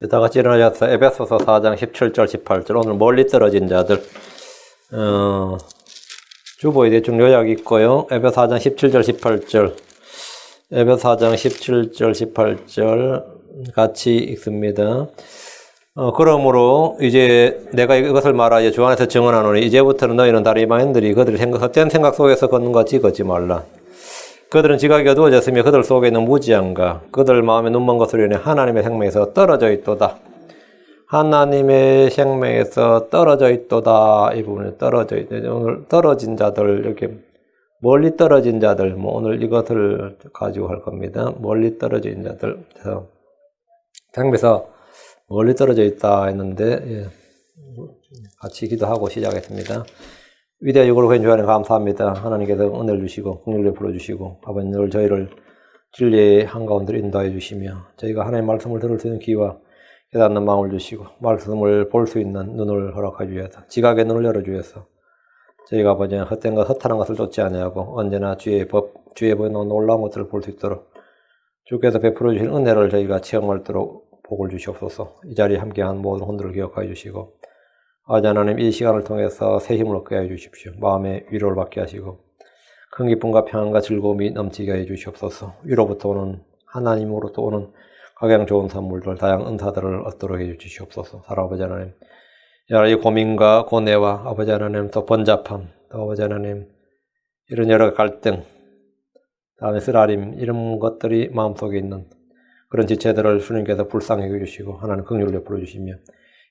다 같이 일어나셔서 에베소서 4장 17절 18절 오늘 멀리 떨어진 자들 주보에 대충 요약이 있고요. 에베소 4장 17절 18절 에베소 4장 17절 18절 같이 읽습니다. 그러므로 이제 내가 이것을 말하여 주 안에서 증언하노니 이제부터는 너희는 다른 이방인들이 그들의 헛된 생각 속에서 걷는 것 같이 걷지 말라. 그들은 지각이 어두워졌으며 그들 속에 있는 무지함과 그들 마음에 눈먼 것으로 인해 하나님의 생명에서 떨어져 있도다. 하나님의 생명에서 떨어져 있도다. 이 부분에 떨어져 있다. 오늘 떨어진 자들, 이렇게 멀리 떨어진 자들, 오늘 이것을 가지고 할 겁니다. 멀리 떨어진 자들. 그래서 생명에서 멀리 떨어져 있다 했는데, 같이 기도하고 시작했습니다. 위대한 육으로 구한 주 안에 감사합니다. 하나님께서 은혜를 주시고 긍휼을 베풀어주시고 아버지 늘 저희를 진리의 한가운데로 인도해 주시며 저희가 하나님의 말씀을 들을 수 있는 귀와 깨닫는 마음을 주시고 말씀을 볼 수 있는 눈을 허락해 주셔서 지각의 눈을 열어주셔서 저희가 아버지 헛된 것 허탄한 것을 쫓지 아니하고 언제나 주의 법, 주의 법에 놓은 놀라운 것들을 볼 수 있도록 주께서 베풀어 주신 은혜를 저희가 체험할도록 복을 주시옵소서. 이 자리에 함께한 모든 혼들을 기억하여 주시고 아버지 하나님 이 시간을 통해서 새 힘을 얻게 해 주십시오. 마음의 위로를 받게 하시고 큰 기쁨과 평안과 즐거움이 넘치게 해 주시옵소서. 위로부터 오는 하나님으로부터 오는 각양 좋은 선물들 다양한 은사들을 얻도록 해 주시옵소서. 아버지 하나님 이 고민과 고뇌와 아버지 하나님 또 번잡함 또 아버지 하나님 이런 여러 갈등 다음에 쓰라림 이런 것들이 마음속에 있는 그런 지체들을 주님께서 불쌍히 여겨주시고 하나님 긍휼을 베풀어 주시며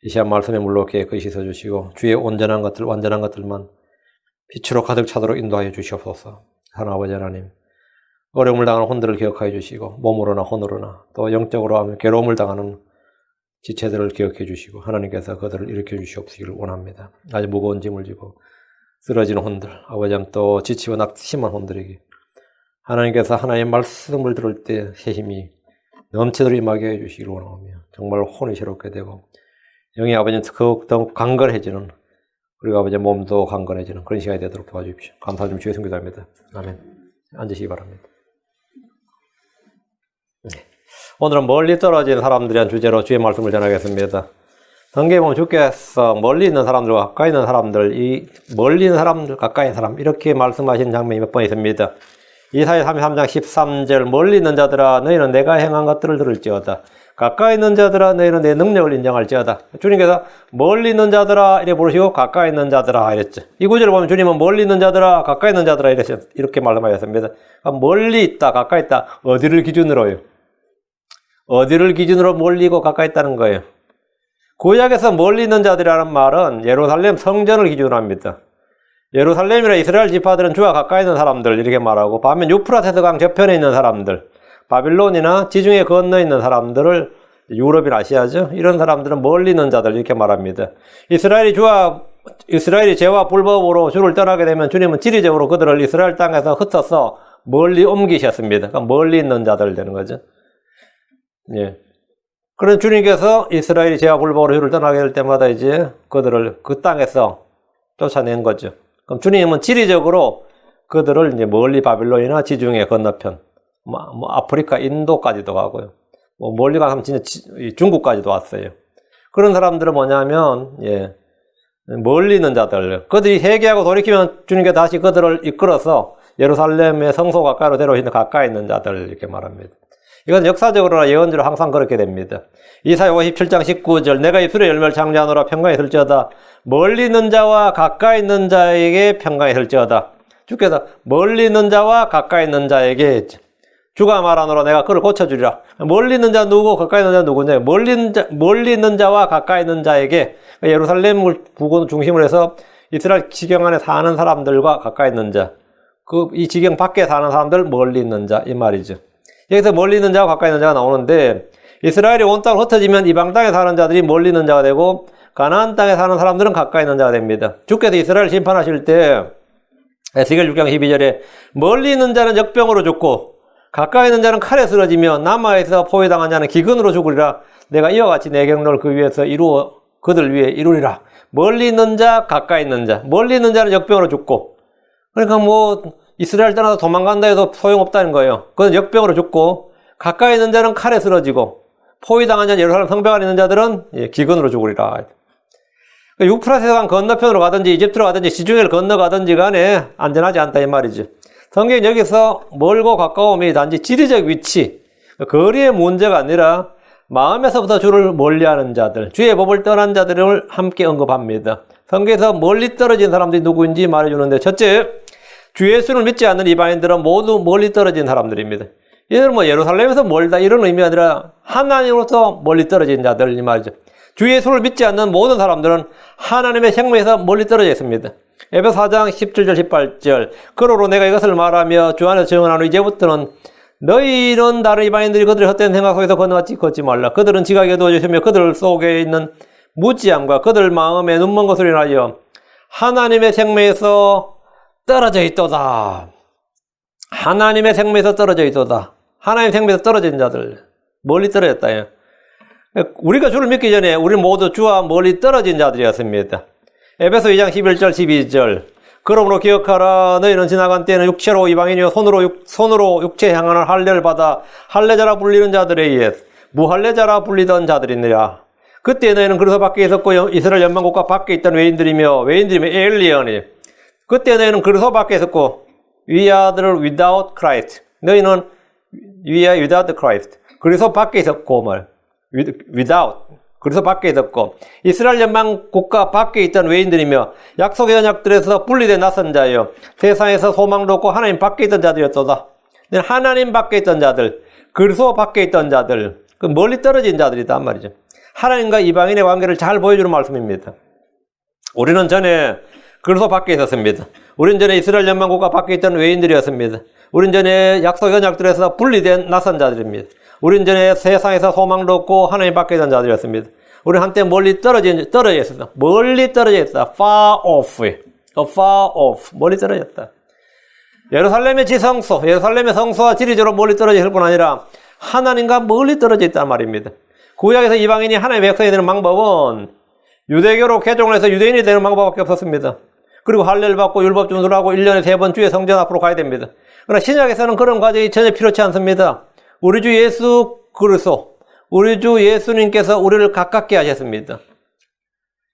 이 시간 말씀에 물러게 그 씻어주시고 주의 온전한 것들 완전한 것들만 빛으로 가득 차도록 인도하여 주시옵소서. 하나님 아버지 하나님 어려움을 당하는 혼들을 기억하여 주시고 몸으로나 혼으로나 또 영적으로 하면 괴로움을 당하는 지체들을 기억해 주시고 하나님께서 그들을 일으켜 주시옵시기를 원합니다. 아주 무거운 짐을 지고 쓰러지는 혼들 아버지 하나님 또 지치고 낙심한 혼들에게 하나님께서 하나님의 말씀을 들을 때 새 힘이 넘치도록 임하게 해 주시기를 원하며 정말 혼이 새롭게 되고 영의 아버지는 더욱 강건해지는 우리가 아버지의 몸도 강건해지는 그런 시간이 되도록 도와주십시오. 감사 좀 주의 성교자입니다. 아멘. 앉으시기 바랍니다. 네. 오늘은 멀리 떨어진 사람들에 대한 주제로 주의 말씀을 전하겠습니다. 성경에 보면 주께서 멀리 있는 사람들과 가까이 있는 사람들, 이 멀리 있는 사람들, 가까이 있는 사람 이렇게 말씀하신 장면이 몇 번 있습니다. 이사야 33장 13절 멀리 있는 자들아 너희는 내가 행한 것들을 들을지어다. 가까이 있는 자들아 너희는 내 능력을 인정할지어다. 주님께서 멀리 있는 자들아 이렇게 부르시고 가까이 있는 자들아 이랬죠. 이 구절을 보면 주님은 멀리 있는 자들아 가까이 있는 자들아 이렇게 말씀하셨습니다. 멀리 있다 가까이 있다 어디를 기준으로요? 어디를 기준으로 멀리 있고 가까이 있다는 거예요? 구약에서 멀리 있는 자들이라는 말은 예루살렘 성전을 기준으로 합니다. 예루살렘이나 이스라엘 지파들은 주와 가까이 있는 사람들 이렇게 말하고 반면 유프라테스 강 저편에 있는 사람들 바빌론이나 지중해 건너 있는 사람들을 유럽이나 아시아죠. 이런 사람들은 멀리 있는 자들 이렇게 말합니다. 이스라엘이 죄와 불법으로 주를 떠나게 되면 주님은 지리적으로 그들을 이스라엘 땅에서 흩어서 멀리 옮기셨습니다. 그러니까 멀리 있는 자들 되는 거죠. 예. 그런 주님께서 이스라엘이 죄와 불법으로 주를 떠나게 될 때마다 이제 그들을 그 땅에서 쫓아낸 거죠. 그럼 주님은 지리적으로 그들을 이제 멀리 바빌론이나 지중해 건너편 아프리카, 인도까지도 가고요. 멀리 가면 진짜 중국까지도 왔어요. 그런 사람들은 뭐냐면, 멀리 있는 자들. 그들이 회개하고 돌이키면 주님께 다시 그들을 이끌어서 예루살렘의 성소 가까이로 데려오시는 가까이 있는 자들 이렇게 말합니다. 이건 역사적으로나 예언적으로 항상 그렇게 됩니다. 이사야 57장 19절 내가 입술의 열매를 창조하노라 평강이 있을지어다. 멀리 있는 자와 가까이 있는 자에게 평강이 있을지어다. 주께서 멀리 있는 자와 가까이 있는 자에게 했죠. 주가 말하노라 내가 그를 고쳐주리라. 멀리 있는 자 누구 가까이 있는 자 누구냐. 멀리 있는 자와 가까이 있는 자에게 예루살렘을 부근 중심으로 해서 이스라엘 지경 안에 사는 사람들과 가까이 있는 자 이 지경 밖에 사는 사람들 멀리 있는 자 이 말이죠. 여기서 멀리 있는 자와 가까이 있는 자가 나오는데 이스라엘이 온 땅으로 흩어지면 이방 땅에 사는 자들이 멀리 있는 자가 되고 가나안 땅에 사는 사람들은 가까이 있는 자가 됩니다. 주께서 이스라엘을 심판하실 때 에스겔 6장 12절에 멀리 있는 자는 역병으로 죽고 가까이 있는 자는 칼에 쓰러지며 남아에서 포위당한 자는 기근으로 죽으리라. 내가 이와 같이 내 경로를 그 위에서 그들 위에 이루리라. 멀리 있는 자, 가까이 있는 자. 멀리 있는 자는 역병으로 죽고. 그러니까 이스라엘 떠나서 도망간다 해도 소용없다는 거예요. 그건 역병으로 죽고 가까이 있는 자는 칼에 쓰러지고 포위당한 자 예루살렘 성벽 안에 있는 자들은 기근으로 죽으리라. 유프라테스강 건너편으로 가든지 이집트로 가든지 지중해를 건너가든지 간에 안전하지 않다 이 말이죠. 성경이 여기서 멀고 가까움이 단지 지리적 위치, 거리의 문제가 아니라 마음에서부터 주를 멀리하는 자들, 주의 법을 떠난 자들을 함께 언급합니다. 성경에서 멀리 떨어진 사람들이 누구인지 말해주는데, 첫째, 주 예수를 믿지 않는 이방인들은 모두 멀리 떨어진 사람들입니다. 이들은 예루살렘에서 멀다 이런 의미가 아니라 하나님으로부터 멀리 떨어진 자들 이 말이죠. 주 예수를 믿지 않는 모든 사람들은 하나님의 생명에서 멀리 떨어져 있습니다. 에베소 4장 17절 18절 그러므로 내가 이것을 말하며 주 안에서 증언하노 이제부터는 너희는 다른 이방인들이 그들의 헛된 생각 속에서 건너같이 걷지 말라. 그들은 지각에 어두워지시며 그들 속에 있는 무지함과 그들 마음에 눈먼 것으로 인하여 하나님의 생명에서 떨어져 있도다. 하나님의 생명에서 떨어져 있도다. 하나님의 생명에서 떨어진 자들, 멀리 떨어졌다. 우리가 주를 믿기 전에 우리 모두 주와 멀리 떨어진 자들이었습니다. 에베소 2장 11절 12절 그러므로 기억하라. 너희는 지나간 때에는 육체로 이방인이요 손으로 육체 향하는 할례를 받아 할례자라 불리는 자들에 의해 무할례자라 불리던 자들이니라. 그때 너희는 그리스도 밖에 있었고 이스라엘 연방국가 밖에 있던 외인들이며 엘리언이 그때 너희는 그리스도 밖에 있었고 we are without Christ. 너희는 we are without Christ. 그리스도 밖에 있었고 without 그래서 밖에 있었고 이스라엘 연방 국가 밖에 있던 외인들이며 약속의 언약들에서 분리된 낯선 자여 세상에서 소망도 없고 하나님 밖에 있던 자들이었도다. 하나님 밖에 있던 자들, 그리스도 밖에 있던 자들, 그 멀리 떨어진 자들이단 말이죠. 하나님과 이방인의 관계를 잘 보여주는 말씀입니다. 우리는 전에 그리스도 밖에 있었습니다. 우리는 전에 이스라엘 연방 국가 밖에 있던 외인들이었습니다. 우리는 전에 약속의 언약들에서 분리된 낯선 자들입니다. 우리는 전에 세상에서 소망도 없고 하나님 밖에 있던 자들이었습니다. 우리는 한때 멀리 떨어져 있었다. 멀리 떨어져 있다. far off. 멀리 떨어졌다. 예루살렘의 지성소, 예루살렘의 성소와 지리적으로 멀리 떨어져 있을 뿐 아니라 하나님과 멀리 떨어져 있단 말입니다. 구약에서 이방인이 하나님의 백성이 되는 방법은 유대교로 개종을 해서 유대인이 되는 방법밖에 없었습니다. 그리고 할례를 받고 율법 준수를 하고 1년에 3번 주의 성전 앞으로 가야 됩니다. 그러나 신약에서는 그런 과정이 전혀 필요치 않습니다. 우리 주 예수 그리스도, 우리 주 예수님께서 우리를 가깝게 하셨습니다.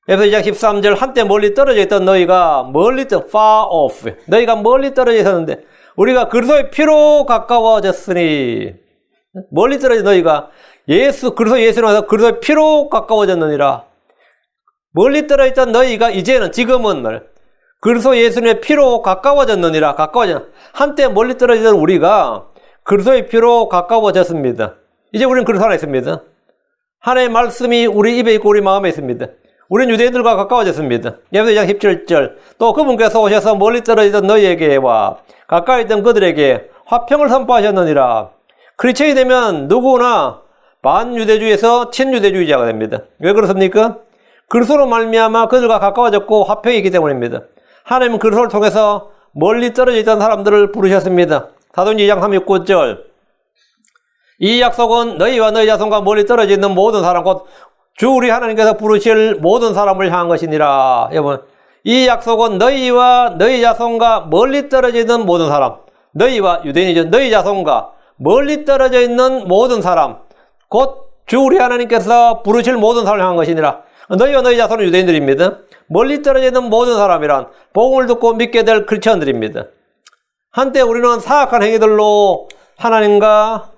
에베소 2장 13절 한때 멀리 떨어져 있던 너희가 far off. 너희가 멀리 떨어져 있었는데 우리가 그리스도의 피로 가까워졌으니 멀리 떨어진 너희가 그리스도 예수님께서 그리스도의 피로 가까워졌느니라. 멀리 떨어져 있던 너희가 지금은 그리스도 예수님의 피로 가까워졌느니라. 한때 멀리 떨어지던 우리가 그리스도의 피로 가까워졌습니다. 이제 우리는 그리스도 안에 있습니다. 하나님의 말씀이 우리 입에 있고 우리 마음에 있습니다. 우리는 유대인들과 가까워졌습니다. 에베소 2장 17절 또 그분께서 오셔서 멀리 떨어지던 너희에게와 가까이 있던 그들에게 화평을 선포하셨느니라. 크리스천이 되면 누구나 반유대주의에서 친유대주의자가 됩니다. 왜 그렇습니까? 그리스도로 말미암아 그들과 가까워졌고 화평이 있기 때문입니다. 하나님은 그리스도를 통해서 멀리 떨어져 있던 사람들을 부르셨습니다. 사도행전 2장 39절 이 약속은 너희와 너희 자손과 멀리 떨어져 있는 모든 사람 곧 주 우리 하나님께서 부르실 모든 사람을 향한 것이니라. 여러분, 이 약속은 너희와 너희 자손과 멀리 떨어져 있는 모든 사람, 너희와 유대인이죠. 너희 자손과 멀리 떨어져 있는 모든 사람 곧 주 우리 하나님께서 부르실 모든 사람을 향한 것이니라. 너희와 너희 자손은 유대인들입니다. 멀리 떨어져 있는 모든 사람이란 복음을 듣고 믿게 될 크리스천들입니다. 한때 우리는 사악한 행위들로 하나님과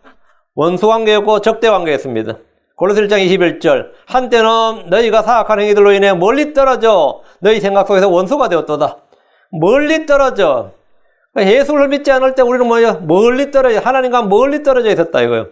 원수관계였고 적대관계였습니다. 고린도서 1장 21절 한때는 너희가 사악한 행위들로 인해 멀리 떨어져 너희 생각 속에서 원수가 되었도다. 멀리 떨어져. 예수를 믿지 않을 때 우리는 멀리 떨어져 하나님과 멀리 떨어져 있었다 이거예요.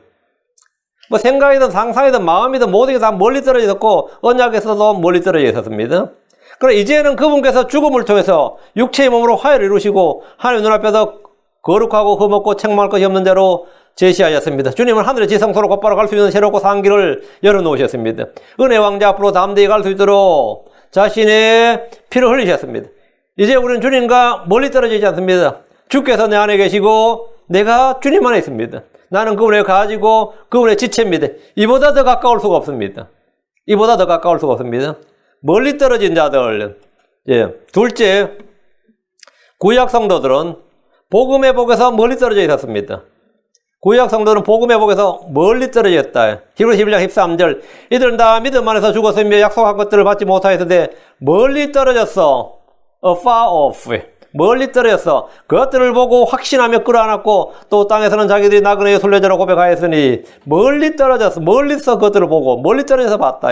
생각이든 상상이든 마음이든 모든 게 다 멀리 떨어져 있었고 언약에서도 멀리 떨어져 있었습니다. 그러나 이제는 그분께서 죽음을 통해서 육체의 몸으로 화해를 이루시고 하나님 눈앞에서 거룩하고 흠없고 책망할 것이 없는 자로 제시하셨습니다. 주님은 하늘의 지성소로 곧바로 갈 수 있는 새롭고 산 길을 열어놓으셨습니다. 은혜 왕자 앞으로 담대히 갈 수 있도록 자신의 피를 흘리셨습니다. 이제 우리는 주님과 멀리 떨어지지 않습니다. 주께서 내 안에 계시고 내가 주님 안에 있습니다. 나는 그분에 가지고 그분의 지체입니다. 이보다 더 가까울 수가 없습니다. 이보다 더 가까울 수가 없습니다. 멀리 떨어진 자들. 둘째, 구약 성도들은 복음의 복에서 멀리 떨어져 있었습니다. 구약 성도는 복음의 복에서 멀리 떨어져 있다. 히브리서 11장 13절. 이들은 다 믿음 안에서 죽었으며 약속한 것들을 받지 못하였는데 멀리 떨어졌어. afar off. 멀리 떨어졌어. 그것들을 보고 확신하며 끌어안았고 또 땅에서는 자기들이 나그네의 순례자로 고백하였으니 멀리 떨어졌어. 멀리서 그것들을 보고 멀리 떨어져서 봤다.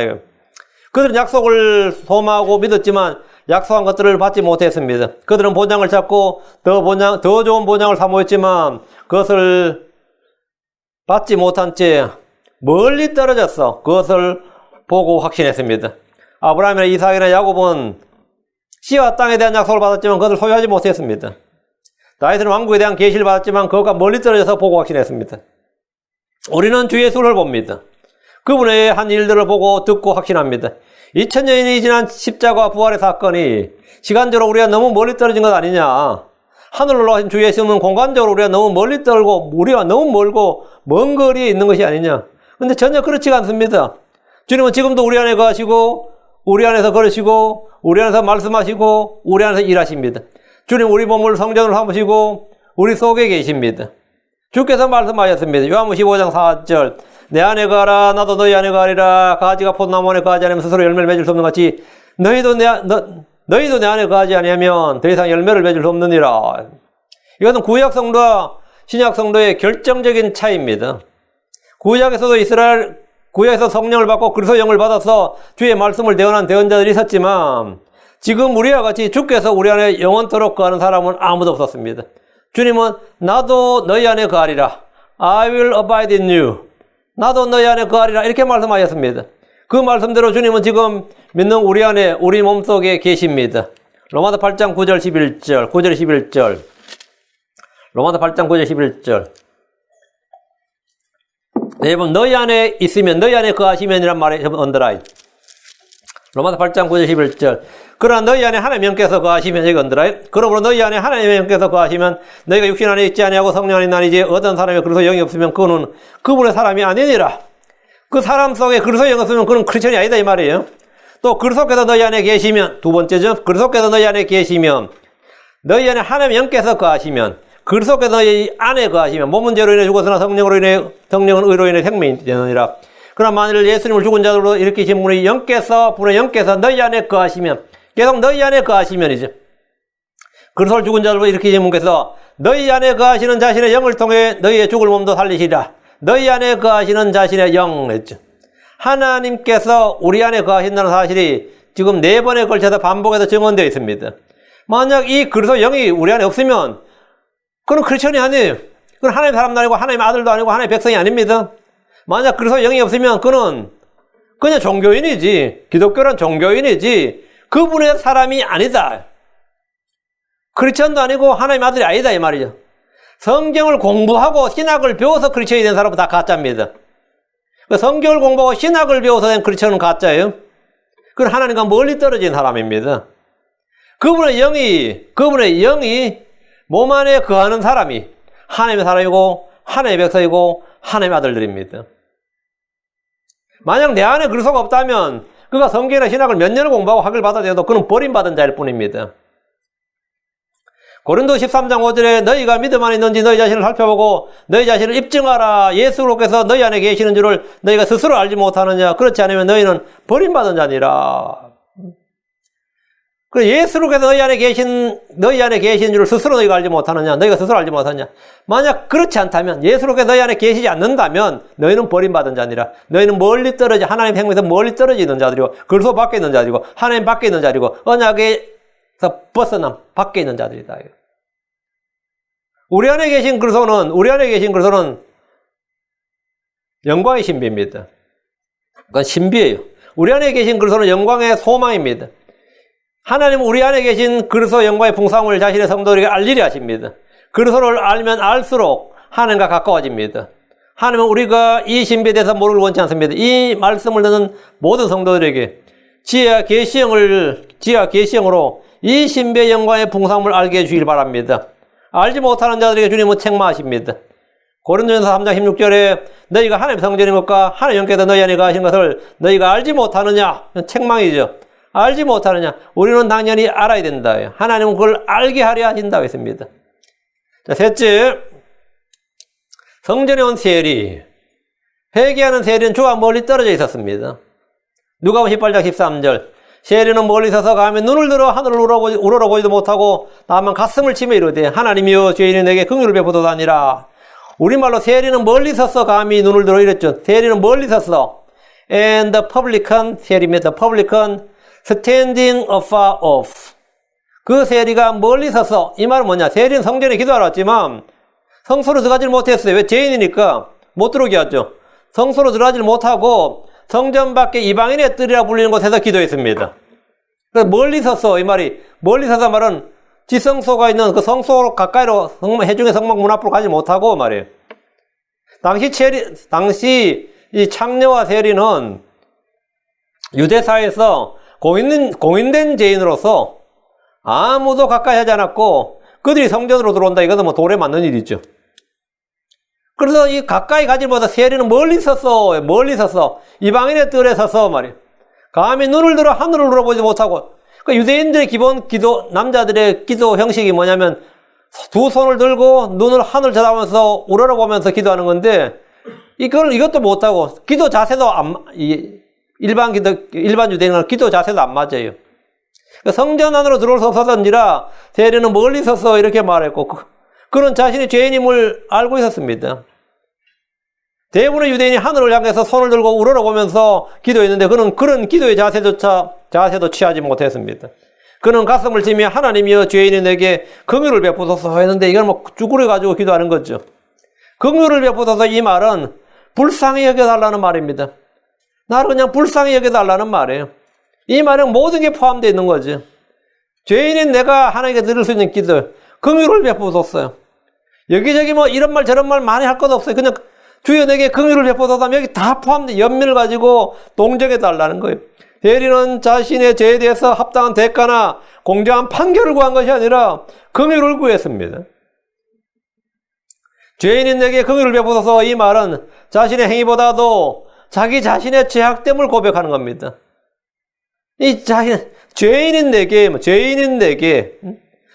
그들은 약속을 소망하고 믿었지만 약속한 것들을 받지 못했습니다. 그들은 본향을 찾고 더 좋은 본향을 사모했지만 그것을 받지 못한 채 멀리 떨어졌어. 그것을 보고 확신했습니다. 아브라함이나 이삭이나 야곱은 씨와 땅에 대한 약속을 받았지만 그것을 소유하지 못했습니다. 다윗은 왕국에 대한 계시를 받았지만 그것과 멀리 떨어져서 보고 확신했습니다. 우리는 주 예수를 봅니다. 그분의 한 일들을 보고 듣고 확신합니다. 2000년이 지난 십자가 부활의 사건이 시간적으로 우리가 너무 멀리 떨어진 것 아니냐. 하늘로 올라가신 주 예수는 공간적으로 우리가 너무 멀리 떨고 우리가 너무 멀고 먼 거리에 있는 것이 아니냐. 근데 전혀 그렇지가 않습니다. 주님은 지금도 우리 안에 거하시고 우리 안에서 걸으시고 우리 안에서 말씀하시고 우리 안에서 일하십니다. 주님 우리 몸을 성전으로 삼으시고 우리 속에 계십니다. 주께서 말씀하셨습니다. 요한복음 15장 4절. 내 안에 거하라 나도 너희 안에 거하리라. 가지가 포도나무 안에 거하지 않으면 스스로 열매를 맺을 수 없는 같이 너희도 내 안에 거하지 아니하면 더 이상 열매를 맺을 수 없느니라. 이것은 구약 성도와 신약 성도의 결정적인 차이입니다. 구약에서 성령을 받고 그리스도의 영을 받아서 주의 말씀을 대언한 대언자들이 있었지만 지금 우리와 같이 주께서 우리 안에 영원토록 거하는 사람은 아무도 없었습니다. 주님은 나도 너희 안에 거하리라. I will abide in you. 나도 너희 안에 거하리라. 이렇게 말씀하셨습니다. 그 말씀대로 주님은 지금 믿는 우리 안에 우리 몸속에 계십니다. 로마서 8장 9절 11절 9절 11절 로마서 8장 9절 11절 여러분 너희 안에 있으면 너희 안에 거하시면이란 말에 언더라인. 로마서 8장 9절 11절 그러나 너희 안에 하나님 영께서 거하시면 여기 언더라인. 그러므로 너희 안에 하나님 영께서 거하시면 너희가 육신 안에 있지 아니하고 성령 안에 있나니지 어떤 사람이 그리스도 영이 없으면 그는 그분의 사람이 아니니라. 그 사람 속에 그리스도 영이 없으면 그는 크리스천이 아니다 이 말이에요. 또 그리스도께서 너희 안에 계시면 두 번째죠. 그리스도께서 너희 안에 계시면 너희 안에 하나님 영께서 거하시면 그리스도께서 너희 안에 거하시면 몸은 죄로 인해 죽었으나 성령은 의로 인해 생명이 되느니라. 그러나 만일 예수님을 죽은 자들로 일으키신 분의 영께서 너희 안에 거하시면 계속 너희 안에 거하시면이죠. 그리스도를 죽은 자들로 일으키신 분께서 너희 안에 거하시는 자신의 영을 통해 너희의 죽을 몸도 살리시리라. 너희 안에 거하시는 자신의 영 했죠. 하나님께서 우리 안에 거하신다는 사실이 지금 4번에 걸쳐서 반복해서 증언되어 있습니다. 만약 이 그리스도 영이 우리 안에 없으면 그건 크리스천이 아니에요. 그건 하나님의 사람도 아니고 하나님의 아들도 아니고 하나님의 백성이 아닙니다. 만약 그리스도 영이 없으면 그는 그냥 종교인이지. 기독교란 종교인이지. 그분의 사람이 아니다. 크리스천도 아니고 하나님의 아들이 아니다 이 말이죠. 성경을 공부하고 신학을 배워서 크리스천이 된 사람은 다 가짜입니다. 성경을 공부하고 신학을 배워서 된 크리스천은 가짜예요. 그건 하나님과 멀리 떨어진 사람입니다. 그분의 영이 몸 안에 거하는 사람이 하나님의 사람이고 하나님의 백성이고 하나님의 아들들입니다. 만약 내 안에 그리스도가 없다면 그가 성경이나 신학을 몇 년을 공부하고 학위를 받아들여도 그는 버림받은 자일 뿐입니다. 고린도 13장 5절에 너희가 믿음 안에 있는지 너희 자신을 살펴보고 너희 자신을 입증하라. 예수로께서 너희 안에 계시는 줄을 너희가 스스로 알지 못하느냐. 그렇지 않으면 너희는 버림받은 자니라. 예수로께서 너희 안에 계신 줄을 스스로 너희가 알지 못하느냐. 너희가 스스로 알지 못하느냐. 만약 그렇지 않다면 예수로께서 너희 안에 계시지 않는다면 너희는 버림받은 자니라. 너희는 멀리 떨어져 하나님 생명에서 멀리 떨어져 있는 자들이고 그리스도 밖에 있는 자들이고 하나님 밖에 있는 자들이고 언약에서 벗어난 밖에 있는 자들이다. 우리 안에 계신 그리스도는 영광의 신비입니다. 그건 신비예요. 우리 안에 계신 그리스도는 영광의 소망입니다. 하나님은 우리 안에 계신 그리스도 영광의 풍성함을 자신의 성도들에게 알리려 하십니다. 그리스도를 알면 알수록 하나님과 가까워집니다. 하나님은 우리가 이 신비에 대해서 모르길 원치 않습니다. 이 말씀을 듣는 모든 성도들에게 지혜와 계시형으로 이 신비의 영광의 풍성함을 알게 해주길 바랍니다. 알지 못하는 자들에게 주님은 책망하십니다. 고린도전서 3장 16절에 너희가 하나님의 성전인 것과 하나님 영께서 너희 안에 거하신 것을 너희가 알지 못하느냐. 책망이죠. 알지 못하느냐. 우리는 당연히 알아야 된다. 하나님은 그걸 알게 하려 하신다고 했습니다. 자, 셋째, 성전에 온 세리, 회개하는 세리는 주와 멀리 떨어져 있었습니다. 누가복음 18장 13절. 세리는 멀리 서서 가면 눈을 들어 하늘을 우러러보지도 못하고 다만 가슴을 치며 이르되 하나님이여 죄인이 내게 긍휼을 베푸도다니라. 우리말로 세리는 멀리 서서 감히 눈을 들어 이랬죠. 세리는 멀리 서서. And the publican, 세리입니다. publican standing afar off. 그 세리가 멀리 서서, 이 말은 뭐냐? 세리는 성전에 기도하러 왔지만 성소로 들어가질 못했어요. 왜? 죄인이니까 못 들어오게 하죠. 성소로 들어가질 못하고 성전 밖에 이방인의 뜰이라 불리는 곳에서 기도했습니다. 그래서 멀리 서서, 이 말이, 멀리 서서 말은 지성소가 있는 그 성소 가까이로 해중의 성막 문 앞으로 가지 못하고 말이에요. 당시 이 창녀와 세리는 유대사에서 공인된 죄인으로서 아무도 가까이 하지 않았고 그들이 성전으로 들어온다. 이것은 뭐 돌에 맞는 일이죠. 그래서 이 가까이 가지 못해서 세리는 멀리 서서 이방인의 뜰에 서서 말이에요. 감히 눈을 들어 하늘을 울어보지 못하고, 그 유대인들의 기본 기도, 남자들의 기도 형식이 뭐냐면 두 손을 들고 눈을 하늘 쳐다보면서 우러러보면서 기도하는 건데 이것도 못하고 기도 자세도 일반 유대인은 기도 자세도 안 맞아요. 성전 안으로 들어올 수 없었던지라 세리는 멀리 서서 이렇게 말했고 그는 자신이 죄인임을 알고 있었습니다. 대부분의 유대인이 하늘을 향해서 손을 들고 우러러보면서 기도했는데 그는 그런 기도의 자세도 취하지 못했습니다. 그는 가슴을 치며 하나님이여 죄인이 내게 긍휼을 베푸소서 했는데 이건 뭐 쭈그려가지고 기도하는 거죠. 긍휼을 베푸소서 이 말은 불쌍히 여겨달라는 말입니다. 나를 그냥 불쌍히 여겨달라는 말이에요. 이 말은 모든 게 포함되어 있는 거죠. 죄인인 내가 하나님께 드릴 수 있는 기도, 긍휼을 베푸소서. 여기저기 뭐 이런 말 저런 말 많이 할 것 없어요. 그냥 주여 내게 긍휼을 베푸소서 하면 여기 다 포함돼 연민을 가지고 동정해 달라는 거예요. 세리는 자신의 죄에 대해서 합당한 대가나 공정한 판결을 구한 것이 아니라 긍휼을 구했습니다. 죄인인 내게 긍휼을 베푸소서 이 말은 자신의 행위보다도 자기 자신의 죄악됨을 고백하는 겁니다. 죄인인 내게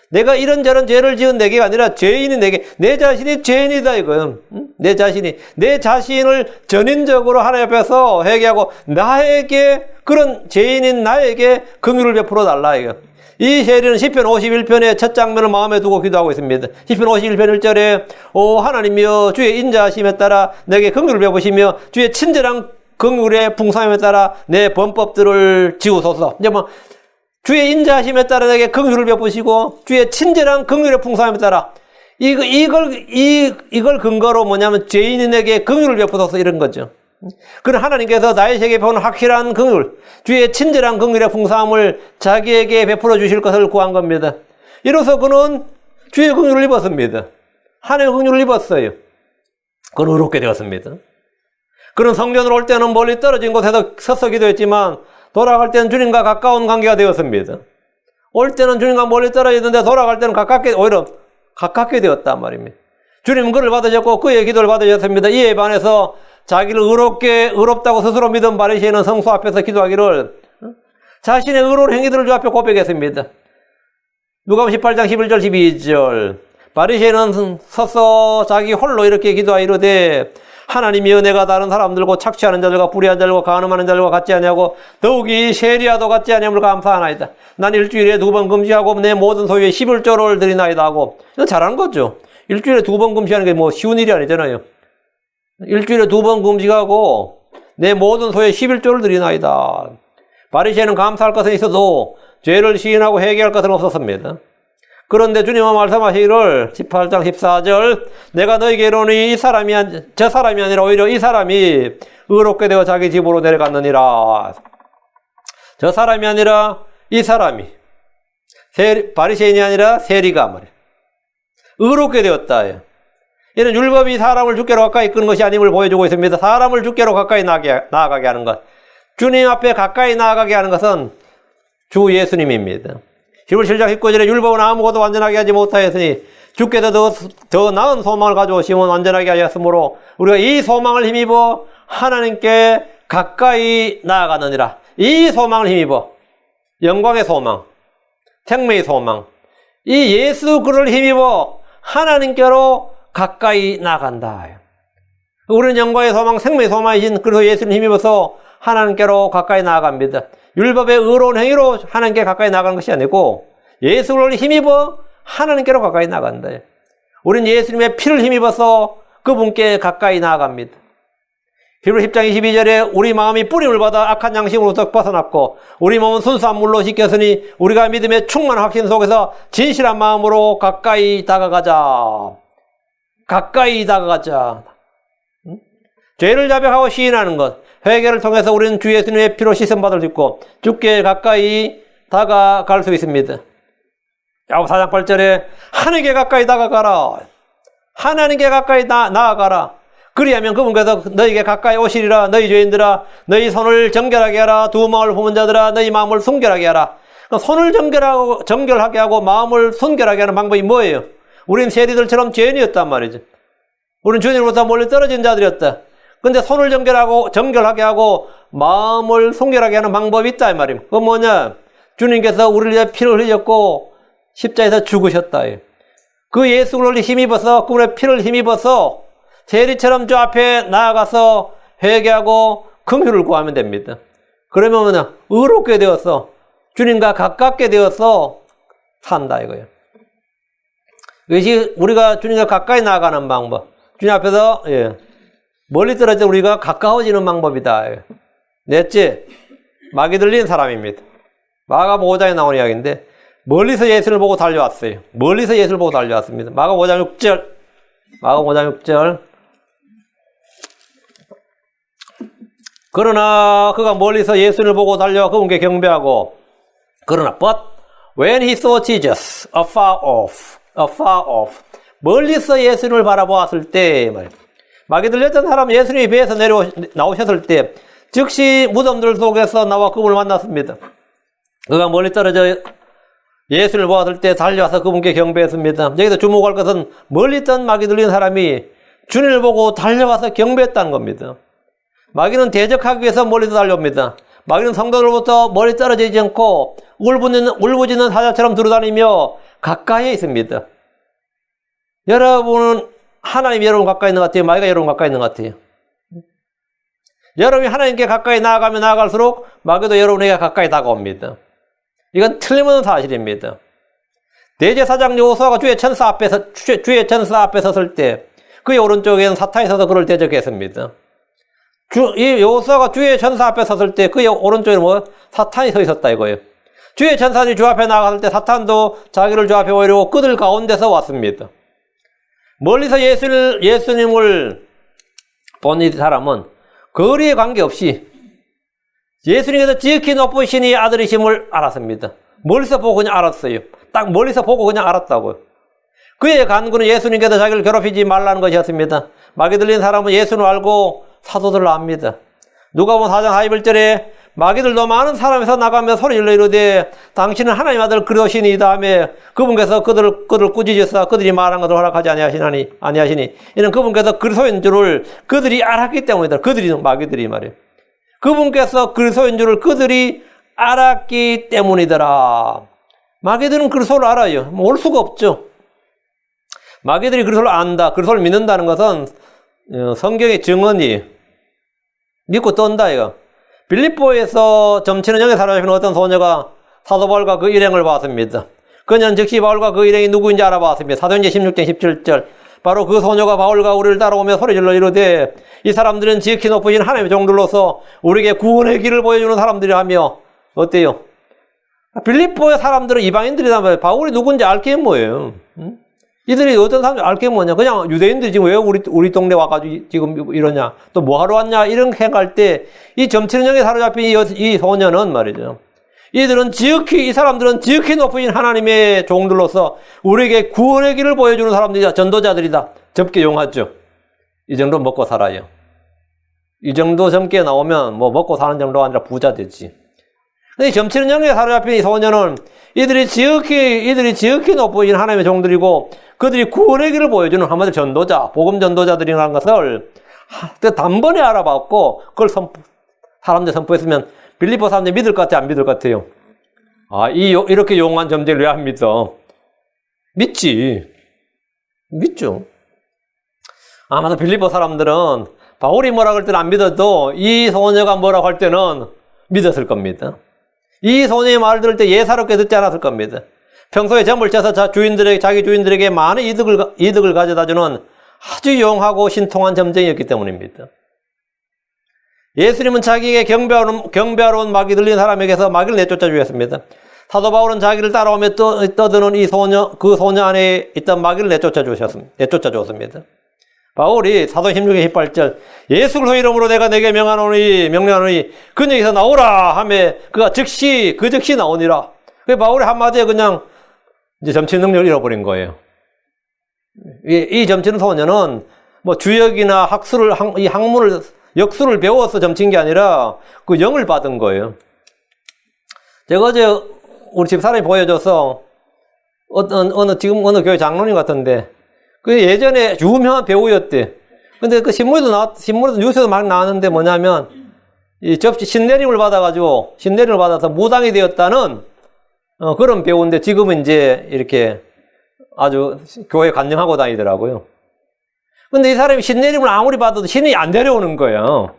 내가 이런저런 죄를 지은 내게가 아니라 죄인인 내게 내 자신이 죄인이다 이거예요. 내 자신을 전인적으로 하나님 앞에서 회개하고 나에게 그런 죄인인 나에게 긍휼을 베풀어 달라 이거. 이 세리는 시편 51편의 첫 장면을 마음에 두고 기도하고 있습니다. 시편 51편 1절에 오 하나님이여 주의 인자하심에 따라 내게 긍휼을 베푸시며 주의 친절한 긍휼의 풍성함에 따라 내 범법들을 지우소서. 이제 뭐 주의 인자하심에 따라 내게 긍휼을 베푸시고 주의 친절한 긍휼의 풍성함에 따라 이걸 근거로 뭐냐면 죄인에게 긍휼을 베푸소서 이런 거죠. 그런 하나님께서 다윗에게 베푸는 확실한 긍휼, 주의 친절한 긍휼의 풍성함을 자기에게 베풀어 주실 것을 구한 겁니다. 이로써 그는 주의 긍휼을 입었습니다. 하나님의 긍휼을 입었어요. 그는 의롭게 되었습니다. 그는 성전으로 올 때는 멀리 떨어진 곳에서 서서 기도했지만 돌아갈 때는 주님과 가까운 관계가 되었습니다. 올 때는 주님과 멀리 떨어졌는데 돌아갈 때는 오히려 가깝게 되었단 말입니다. 주님은 그를 받으셨고 그의 기도를 받으셨습니다. 이에 반해서 자기를 의롭다고 스스로 믿은 바리새인은 성소 앞에서 기도하기를 자신의 의로운 행위들을 주 앞에 고백했습니다. 누가복음 18장 11절 12절 바리새인은 서서 자기 홀로 이렇게 기도하이르되 하나님이여 내가 다른 사람들과 착취하는 자들과 불의한 자들과 간음하는 자들과 같지 아니하고 더욱이 세리야도 같지 아니함을 감사하나이다. 난 일주일에 2번 금식하고 내 모든 소유의 11조를 드리나이다 하고 잘하는 거죠. 일주일에 2번 금식하는 게 뭐 쉬운 일이 아니잖아요. 일주일에 2번 금식하고 내 모든 소유의 11조를 드리나이다. 바리새인은 감사할 것은 있어도 죄를 시인하고 회개할 것은 없었습니다. 그런데 주님은 말씀하시기를 18장 14절 내가 너에게 이르노니 저 사람이 아니라 오히려 이 사람이 의롭게 되어 자기 집으로 내려갔느니라. 저 사람이 아니라 이 사람이 바리새인이 아니라 세리가 말이에요. 의롭게 되었다. 이는 율법이 사람을 주께로 가까이 이끄는 것이 아님을 보여주고 있습니다. 사람을 주께로 가까이 나아가게 하는 것, 주님 앞에 가까이 나아가게 하는 것은 주 예수님입니다. 히브리 7장 19절에 율법은 아무것도 완전하게 하지 못하였으니 주께서 더 나은 소망을 가져오시면 완전하게 하셨으므로 우리가 이 소망을 힘입어 하나님께 가까이 나아가느니라. 이 소망을 힘입어 영광의 소망, 생명의 소망, 이 예수 그를 힘입어 하나님께로 가까이 나간다. 우리는 영광의 소망, 생명의 소망이신 그리스도 예수님 힘입어서 하나님께로 가까이 나아갑니다. 율법의 의로운 행위로 하나님께 가까이 나가는 것이 아니고 예수를 힘입어 하나님께로 가까이 나간다. 우리는 예수님의 피를 힘입어서 그분께 가까이 나아갑니다. 히브리 10장 22절에 우리 마음이 뿌림을 받아 악한 양심으로부터 벗어났고 우리 몸은 순수한 물로 씻겼으니 우리가 믿음의 충만한 확신 속에서 진실한 마음으로 가까이 다가가자. 가까이 다가가자. 죄를 자백하고 시인하는 것, 회개를 통해서 우리는 주 예수님의 피로 씻음받을 수 있고 주께 가까이 다가갈 수 있습니다. 야고보 4장 8절에 하나님께 가까이 다가가라. 하나님께 가까이 나아가라. 그리하면 그분께서 너희에게 가까이 오시리라. 너희 죄인들아 너희 손을 정결하게 하라. 두 마음을 품은 자들아 너희 마음을 순결하게 하라. 손을 정결하게 하고 마음을 순결하게 하는 방법이 뭐예요? 우리는 세리들처럼 죄인이었단 말이죠. 우리는 주님으로부터 멀리 떨어진 자들이었다. 근데 손을 정결하게 하고 마음을 순결하게 하는 방법이 있다 이 말입니다. 그건 뭐냐? 주님께서 우리를 위해 피를 흘렸고 십자에서 죽으셨다. 그 예수를 힘입어서 그분의 피를 힘입어서 세리처럼 주 앞에 나아가서 회개하고 긍휼을 구하면 됩니다. 그러면 뭐냐? 의롭게 되어서 주님과 가깝게 되어서 산다 이거예요. 이것이 우리가 주님과 가까이 나아가는 방법. 주님 앞에서 멀리 떨어져 우리가 가까워지는 방법이다. 넷째, 마귀 들린 사람입니다. 마가복음 5장에 나오는 이야기인데 멀리서 예수를 보고 달려왔어요. 멀리서 예수를 보고 달려왔습니다. 마가복음 5장 6절. 마가복음 5장 6절. 그러나 그가 멀리서 예수를 보고 달려와 그분께 경배하고 그러나 but when he saw Jesus afar off 멀리서 예수님을 바라보았을 때 마귀 들렸던 사람 예수님이 배에서 나오셨을 때 즉시 무덤들 속에서 나와 그분을 만났습니다. 그가 멀리 떨어져 예수를 보았을 때 달려와서 그분께 경배했습니다. 여기서 주목할 것은 멀리 있던 마귀 들린 사람이 주님을 보고 달려와서 경배했다는 겁니다. 마귀는 대적하기 위해서 멀리서 달려옵니다. 마귀는 성도들로부터 멀리 떨어지지 않고 울부짖는 사자처럼 두루다니며 가까이에 있습니다. 여러분은 하나님이 여러분 가까이 있는 것 같아요? 마귀가 여러분 가까이 있는 것 같아요? 여러분이 하나님께 가까이 나아가면 나아갈수록 마귀도 여러분에게 가까이 다가옵니다. 이건 틀림없는 사실입니다. 대제사장 여호수아가 주의 천사 앞에 섰을 때 그의 오른쪽에는 사탄이 서서 그를 대적했습니다. 이 여호수아가 주의 천사 앞에 섰을 때 그의 오른쪽에는 사탄이 서 있었다 이거예요. 주의 천사들이 주 앞에 나갔을 때 사탄도 자기를 주 앞에 오히려 그들 가운데서 왔습니다. 멀리서 예수님을 본 이 사람은 거리에 관계없이 예수님께서 지극히 높으신 아들이심을 알았습니다. 멀리서 보고 그냥 알았어요. 딱 멀리서 보고 그냥 알았다고요. 그의 간구는 예수님께서 자기를 괴롭히지 말라는 것이었습니다. 마귀 들린 사람은 예수를 알고 사도들을 압니다. 누가복음 4장 41절에 마귀들도 많은 사람에서 나가며 소리질러 이르되 당신은 하나님 아들 그리스도시니 다음에 그분께서 그들을 꾸짖으사 그들이 말한 것을 허락하지 아니하시니 이는 그분께서 그리스도인 줄을 그들이 알았기 때문이다. 그들이 마귀들이 말이에요. 그분께서 그리스도인 줄을 그들이 알았기 때문이더라. 마귀들은 그리스도를 알아요. 올 수가 없죠. 마귀들이 그리스도를 안다. 그리스도를 믿는다는 것은 성경의 증언이 믿고 떤다 이거. 빌립보에서 점치는 영에 사로잡힌 어떤 소녀가 사도 바울과 그 일행을 봤습니다. 그녀는 즉시 바울과 그 일행이 누구인지 알아봤습니다. 사도행전 16장 17절. 바로 그 소녀가 바울과 우리를 따라오며 소리질러 이르되 이 사람들은 지극히 높으신 하나님의 종들로서 우리에게 구원의 길을 보여주는 사람들이라며 어때요? 빌립보의 사람들은 이방인들이란 말이에요. 바울이 누군지 알 게 뭐예요? 응? 이들이 어떤 사람들 알 게 뭐냐? 그냥 유대인들이 지금 왜 우리 동네 와가지고 지금 이러냐? 또 뭐 하러 왔냐? 이런 생각할 때 이 점치는 영에 사로잡힌 이 소녀는 말이죠. 이 사람들은 지극히 높으신 하나님의 종들로서 우리에게 구원의 길을 보여주는 사람들이다. 전도자들이다. 젊게 용하죠. 이 정도 먹고 살아요. 이 정도 젊게 나오면 뭐 먹고 사는 정도가 아니라 부자 되지. 근데 점치는 영에 사로잡힌 이 소녀는 이들이 지극히 높으신 하나님의 종들이고 그들이 구원의 길을 보여주는 한마디로 전도자, 복음 전도자들이라는 것을 단번에 알아봤고 그걸 사람들 선포했으면 빌립보 사람들이 믿을 것 같아요? 안 믿을 것 같아요? 이렇게 용한 점쟁이를 왜 안 믿어? 믿죠. 아마도 빌립보 사람들은 바울이 뭐라고 할 때는 안 믿어도 이 소녀가 뭐라고 할 때는 믿었을 겁니다. 이 소녀의 말을 들을 때 예사롭게 듣지 않았을 겁니다. 평소에 점을 쳐서 자기 주인들에게 많은 이득을 가져다주는 아주 용하고 신통한 점쟁이였기 때문입니다. 예수님은 자기에게 경배하러 온 마귀 들린 사람에게서 마귀를 내쫓아 주셨습니다. 사도 바울은 자기를 따라오며 떠드는 그 소녀 안에 있던 마귀를 내쫓아 주었습니다. 바울이 사도행전 16장 18절 예수 그리스도 이름으로 내가 내게 명령하노니 그녀에게서 나오라 하며 그가 즉시 나오니라. 그 바울이 한마디에 그냥 이제 점치는 능력을 잃어버린 거예요. 이 점치는 소녀는 뭐 주역이나 역술을 배워서 점친 게 아니라 그 영을 받은 거예요. 제가 어제 우리 집사람이 보여줘서 지금 어느 교회 장로님 같은데 그 예전에 유명한 배우였대. 근데 그 신문에도 뉴스에도 막 나왔는데 뭐냐면 이 신내림을 받아서 무당이 되었다는 그런 배우인데 지금은 이제 이렇게 아주 교회 간증하고 다니더라고요. 근데 이 사람이 신내림을 아무리 받아도 신이 안 내려오는 거예요.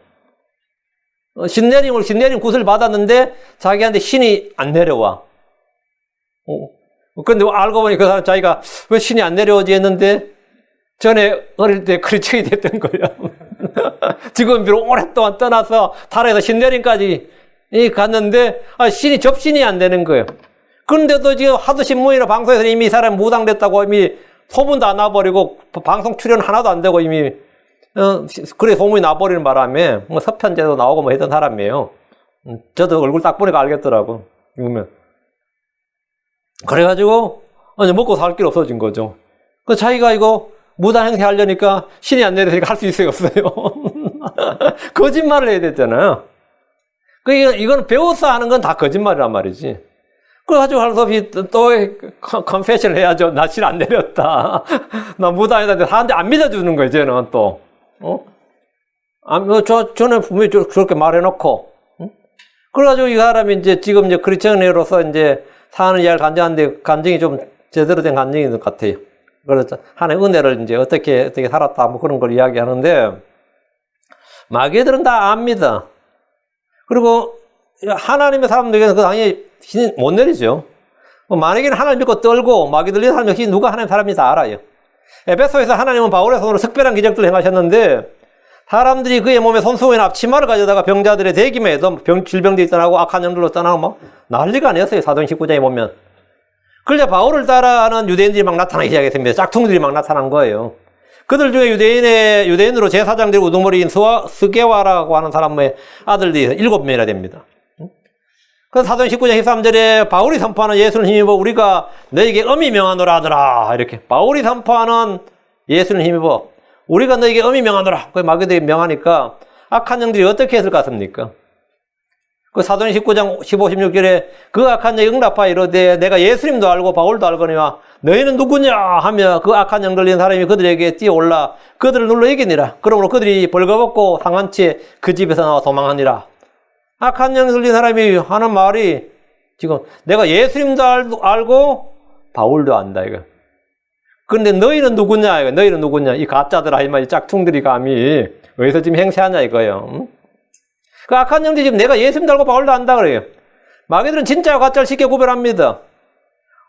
신내림 굿을 받았는데 자기한테 신이 안 내려와. 근데 알고 보니 그 사람 자기가 왜 신이 안 내려오지 했는데 전에 어릴 때 크리스천이 됐던 거예요. 지금 비록 오랫동안 떠나서 달에서 신내림까지 갔는데 접신이 안 되는 거예요. 그런데도 지금 하도 신문이나 방송에서 이미 이 사람 무당됐다고 이미 소문도 안 나버리고 방송 출연 하나도 안 되고 이미 그래 소문이 나버리는 바람에 뭐 서편제도 나오고 뭐 했던 사람이에요. 저도 얼굴 딱 보니까 알겠더라고. 보면 그래가지고 먹고 살 길 없어진 거죠. 그 자기가 이거 무당 행세 하려니까 신이 안 내리니까 할 수 있어요, 없어요? 거짓말을 해야 되잖아요. 이건 배워서 하는 건 다 거짓말이란 말이지. 그래가지고 할 수 없이 또 컨페션을 해야죠. 나 신 안 내렸다. 나 무당이다. 사람들이 안 믿어주는 거예요, 쟤는 또. 저는 분명히 저렇게 말해놓고. 그래가지고 이 사람이 지금 크리스천으로서 사는 이야기를 간증하는데 간증이 좀 제대로 된 간증인 것 같아요. 그래서 하나님의 은혜를 어떻게 살았다 뭐 그런 걸 이야기하는데 마귀들은 다 압니다. 그리고 하나님의 사람들에게는 그 당연히 신이 못 내리죠. 만약에는 하나님 믿고 떨고 마귀 들린 사람 역시 누가 하나님 사람인지 다 알아요. 에베소에서 하나님은 바울의 손으로 특별한 기적들을 행하셨는데 사람들이 그의 몸에 손수건이나 앞치마를 가져다가 병자들의 대기매에도 질병들이 떠나고 악한 영들로 떠나고 막 난리가 아니었어요. 사도행전 19장에 보면. 그러자 바울을 따라하는 유대인들이 막 나타나기 시작했습니다. 짝퉁들이 막 나타난 거예요. 그들 중에 유대인으로 제사장들이 우두머리인 스게와라고 하는 사람의 아들들이 7명이나 됩니다. 그래서 사도행전 19장 13절에 바울이 선포하는 예수를 힘입어 우리가 너에게 엄히 명하노라 하더라. 이렇게 바울이 선포하는 예수를 힘입어 우리가 너에게 엄히 명하노라. 그 마귀들이 명하니까 악한 영들이 어떻게 했을 것 같습니까? 그 사도행전 19장 15, 16절에 그 악한 영이 응답하여 이르되 내가 예수님도 알고 바울도 알거니와 너희는 누구냐 하며 그 악한 영 들린 사람이 그들에게 뛰어올라 그들을 눌러 이기니라. 그러므로 그들이 벌거벗고 상한 채 그 집에서 나와 도망하니라. 악한 영 들린 사람이 하는 말이 지금 내가 예수님도 알고 바울도 안다 이거. 그런데 너희는 누구냐 이거. 너희는 누구냐 이 가짜들아 이 짝퉁들이 감히 어디서 지금 행세하냐 이거예요. 그 악한 영들이 지금 내가 예수님도 알고 바울도 안다 그래요. 마귀들은 진짜와 가짜를 쉽게 구별합니다.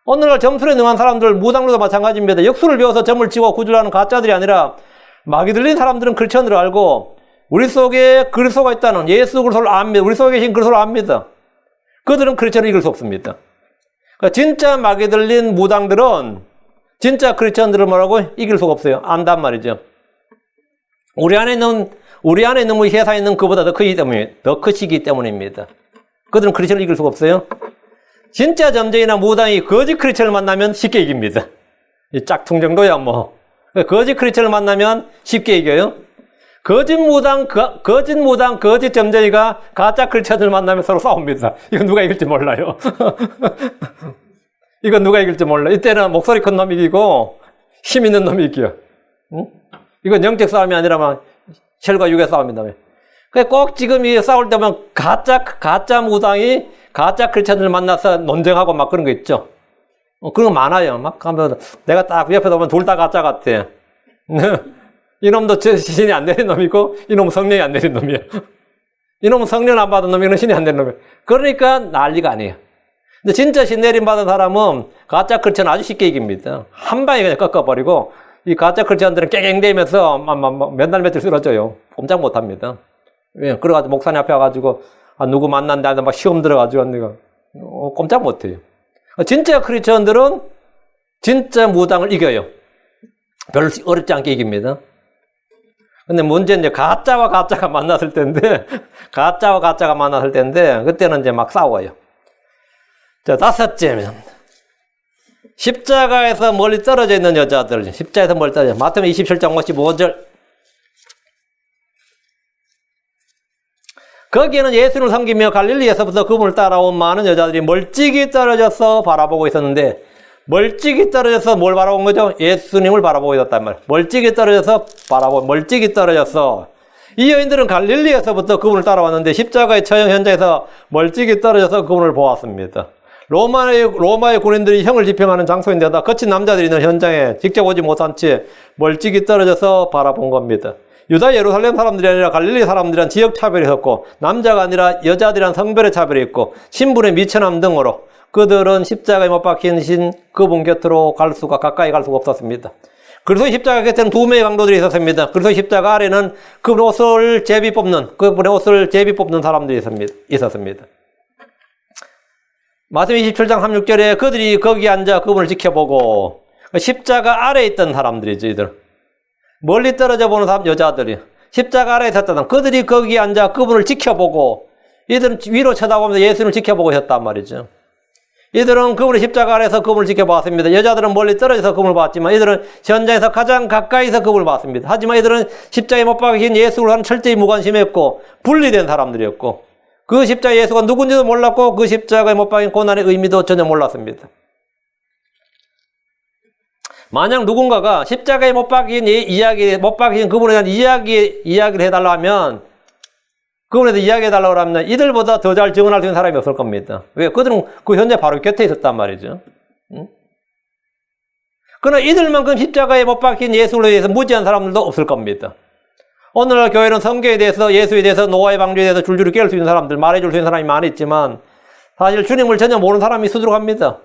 오늘날 점술에 능한 사람들 무당들도 마찬가지입니다. 역술을 배워서 점을 치고 구슬하는 가짜들이 아니라 마귀 들린 사람들은 크리스천으로 알고 우리 속에 그리스도가 있다는 예수 그리스도를 압니다. 우리 속에 계신 그리스도를 압니다. 그들은 크리스천을 이길 수 없습니다. 그러니까 진짜 마귀 들린 무당들은 진짜 크리스천들을 뭐라고 이길 수가 없어요. 안단 말이죠. 우리 안에 있는 우리 세상에 있는 그보다 더 크시기 때문입니다. 그들은 크리스천을 이길 수가 없어요. 진짜 점쟁이나 무당이 거짓 크리스천을 만나면 쉽게 이깁니다. 이 짝퉁 정도야 뭐. 거짓 크리스천을 만나면 쉽게 이겨요. 거짓 무당, 거짓 점쟁이가 가짜 크리스천을 만나면 서로 싸웁니다. 이건 누가 이길지 몰라요. 이건 누가 이길지 몰라. 이때는 목소리 큰 놈이 이기고 힘 있는 놈이 이겨. 응? 이건 영적 싸움이 아니라 막 혈과 육의 싸움이다. 꼭 지금 이 싸울 때면 가짜 무당이 가짜 크리스천을 만나서 논쟁하고 막 그런 거 있죠. 그런 거 많아요. 막 하면 내가 딱 옆에 보면 둘 다 가짜 같아. 이놈도 신이 안 내린 놈이고 이놈은 성령이 안 내린 놈이야. 이놈은 성령 안 받은 놈이는 신이 안 내린 놈이야. 그러니까 난리가 아니에요. 근데 진짜 신 내림 받은 사람은 가짜 크리스찬 아주 쉽게 이깁니다. 한 방에 그냥 꺾어버리고 이 가짜 크리스찬들은 깨갱대면서 몇 날 며칠 쓰러져요. 꼼짝 못합니다. 왜? 그래가지고 목사님 앞에 와가지고 누구 만난다 막 시험 들어가지고 내가 꼼짝 못해요. 진짜 크리스찬들은 진짜 무당을 이겨요. 별로 어렵지 않게 이깁니다. 근데 문제는 이제 가짜와 가짜가 만났을 때인데, 그때는 이제 막 싸워요. 자, 다섯째는, 십자가에서 멀리 떨어져 있는 여자들, 십자가에서 멀리 떨어져, 마태복음 27장 55절. 거기에는 예수를 섬기며 갈릴리에서부터 그분을 따라온 많은 여자들이 멀찍이 떨어져서 바라보고 있었는데, 멀찍이 떨어져서 뭘 바라본 거죠? 예수님을 바라보고 있었단 말이에요. 멀찍이 떨어져서 이 여인들은 갈릴리에서부터 그분을 따라왔는데 십자가의 처형 현장에서 멀찍이 떨어져서 그분을 보았습니다. 로마의 군인들이 형을 집행하는 장소인데다 거친 남자들이 있는 현장에 직접 오지 못한 채 멀찍이 떨어져서 바라본 겁니다. 유다 예루살렘 사람들이 아니라 갈릴리 사람들이란 지역 차별이 있었고 남자가 아니라 여자들이란 성별의 차별이 있고 신분의 미천함 등으로 그들은 십자가에 못 박힌 그분 곁으로 가까이 갈 수가 없었습니다. 그래서 십자가 곁에는 두 명의 강도들이 있었습니다. 그래서 십자가 아래는 그분의 옷을 제비 뽑는 사람들이 있었습니다. 마태복음 27장 36절에 그들이 거기 앉아 그분을 지켜보고 십자가 아래에 있던 사람들이죠. 이들 멀리 떨어져 보는 여자들이 십자가 아래에 있었던 그들이 거기 앉아 그분을 지켜보고 이들은 위로 쳐다보면서 예수님을 지켜보고 있었단 말이죠. 이들은 그분의 십자가 아래에서 그분을 지켜봤습니다. 여자들은 멀리 떨어져서 그분을 봤지만 이들은 현장에서 가장 가까이서 그분을 봤습니다. 하지만 이들은 십자가에 못 박힌 예수를 하는 철저히 무관심했고 분리된 사람들이었고 그 십자가 예수가 누군지도 몰랐고 그 십자가에 못 박힌 고난의 의미도 전혀 몰랐습니다. 만약 누군가가 십자가에 못 박힌 그분에 대한 이야기를 해달라 하면 그분에 대해서 이야기해달라고 하면 이들보다 더 잘 증언할 수 있는 사람이 없을 겁니다. 왜? 그들은 그 현재 바로 곁에 있었단 말이죠. 그러나 이들만큼 십자가에 못 박힌 예수를 위해서 무지한 사람들도 없을 겁니다. 오늘날 교회는 성경에 대해서 예수에 대해서 노아의 방주에 대해서 줄줄이 깨울 수 있는 사람들, 말해줄 수 있는 사람이 많이 있지만 사실 주님을 전혀 모르는 사람이 수두룩합니다.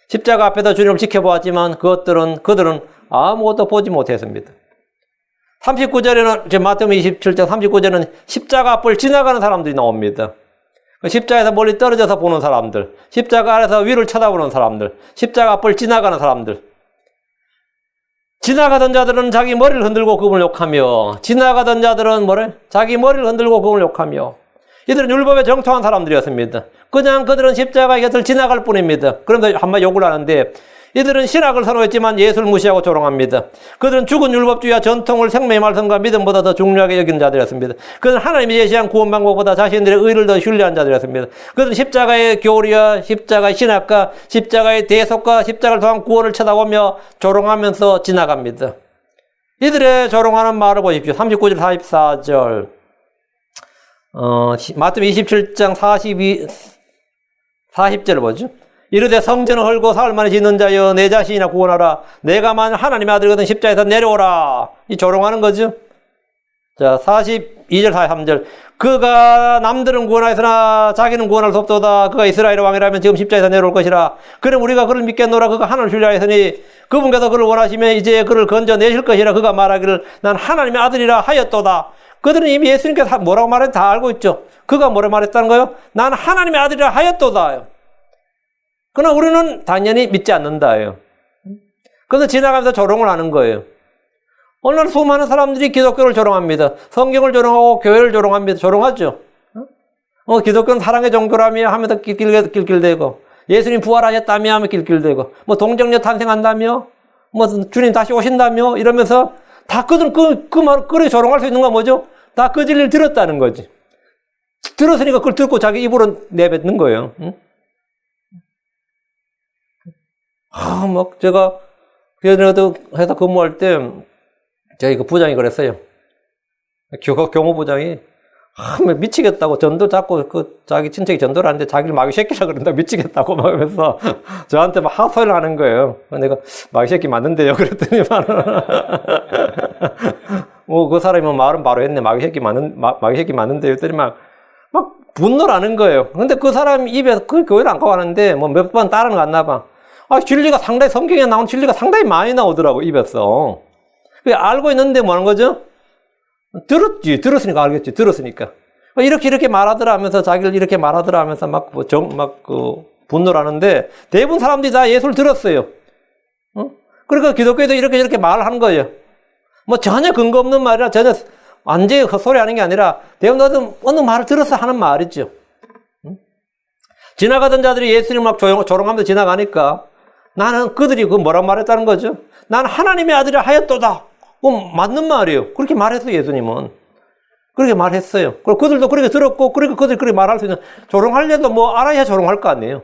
십자가 앞에서 주님을 지켜보았지만 그들은 아무것도 보지 못했습니다. 39절에는 마태복음 27장 39절에는 십자가 앞을 지나가는 사람들이 나옵니다. 십자가에서 멀리 떨어져서 보는 사람들, 십자가 아래서 위를 쳐다보는 사람들, 십자가 앞을 지나가는 사람들. 지나가던 자들은 자기 머리를 흔들고 그분을 욕하며 지나가던 자들은 자기 머리를 흔들고 그분을 욕하며 이들은 율법에 정통한 사람들이었습니다. 그냥 그들은 십자가의 곁을 지나갈 뿐입니다. 그런데 한마디 욕을 하는데 이들은 신학을 선호했지만 예수를 무시하고 조롱합니다. 그들은 죽은 율법주의와 전통을 생명의 말씀과 믿음보다 더 중요하게 여기는 자들이었습니다. 그들은 하나님이 제시한 구원 방법보다 자신들의 의를 더 신뢰한 자들이었습니다. 그들은 십자가의 교리와 십자가의 신학과 십자가의 대속과 십자가를 통한 구원을 쳐다보며 조롱하면서 지나갑니다. 이들의 조롱하는 말을 보십시오. 39절 44절 마태복음 27장 40절을 보죠. 이르되 성전을 헐고 사흘 만에 짓는 자여 내 자신이나 구원하라. 내가 만일 하나님의 아들이거든 십자가에서 내려오라. 이 조롱하는 거죠. 자, 42절 43절 그가 남들은 구원하였으나 자기는 구원할 수 없도다. 그가 이스라엘의 왕이라면 지금 십자가에서 내려올 것이라. 그럼 우리가 그를 믿겠노라. 그가 하나님을 신뢰하였으니 그분께서 그를 원하시면 이제 그를 건져내실 것이라. 그가 말하기를 난 하나님의 아들이라 하였도다. 그들은 이미 예수님께서 뭐라고 말했는지 다 알고 있죠. 그가 뭐라고 말했다는 거예요? 난 하나님의 아들이라 하였도다. 그러나 우리는 당연히 믿지 않는다예요. 그래서 지나가면서 조롱을 하는 거예요. 오늘 수많은 사람들이 기독교를 조롱합니다. 성경을 조롱하고 교회를 조롱합니다. 조롱하죠. 기독교는 사랑의 종교라며 하면서 낄낄대고 예수님 부활하셨다며 하면 낄낄대고 동정녀 탄생한다며 주님 다시 오신다며 이러면서 다 그들은 그 말을 조롱할 수 있는 건 뭐죠? 다 그 진리를 들었다는 거지. 들었으니까 그걸 듣고 자기 입으로 내뱉는 거예요. 응? 제가 예전에도 회사 근무할 때 저희 그 부장이 그랬어요. 교무부장이 미치겠다고 전도 자꾸 자기 친척이 전도를 하는데 자기를 마귀 새끼라 그런다 미치겠다고 막 그래서 저한테 막 하소연을 하는 거예요. 내가 마귀 새끼 맞는데요 그랬더니만 그 사람이 뭐 말은 바로 했네. 마귀 새끼 맞는데, 이랬더니 막 분노라는 거예요. 근데 그 사람 입에 그 교회를 안 가고 하는데, 뭐 몇 번 따라는 갔나 봐. 진리가 상당히, 성경에 나온 진리가 상당히 많이 나오더라고, 입에서. 알고 있는데 뭐 하는 거죠? 들었으니까 알겠지. 들었으니까. 이렇게 말하더라 하면서, 자기를 이렇게 말하더라 하면서 분노를 하는데, 대부분 사람들이 다 예수를 들었어요. 그러니까 기독교에도 이렇게 말을 하는 거예요. 뭐 전혀 근거 없는 말이라, 전혀 완전히 헛소리 하는 게 아니라, 대부분 어느 말을 들어서 하는 말이죠. 지나가던 자들이 예수님 막 조롱하면서 지나가니까, 나는 그들이 뭐라고 말했다는 거죠? 나는 하나님의 아들이 하였도다. 맞는 말이에요. 그렇게 말했어요, 예수님은. 그렇게 말했어요. 그리고 그들도 그렇게 들었고, 그러니까 그들이 그렇게 말할 수 있는, 조롱하려도 뭐 알아야 조롱할 거 아니에요.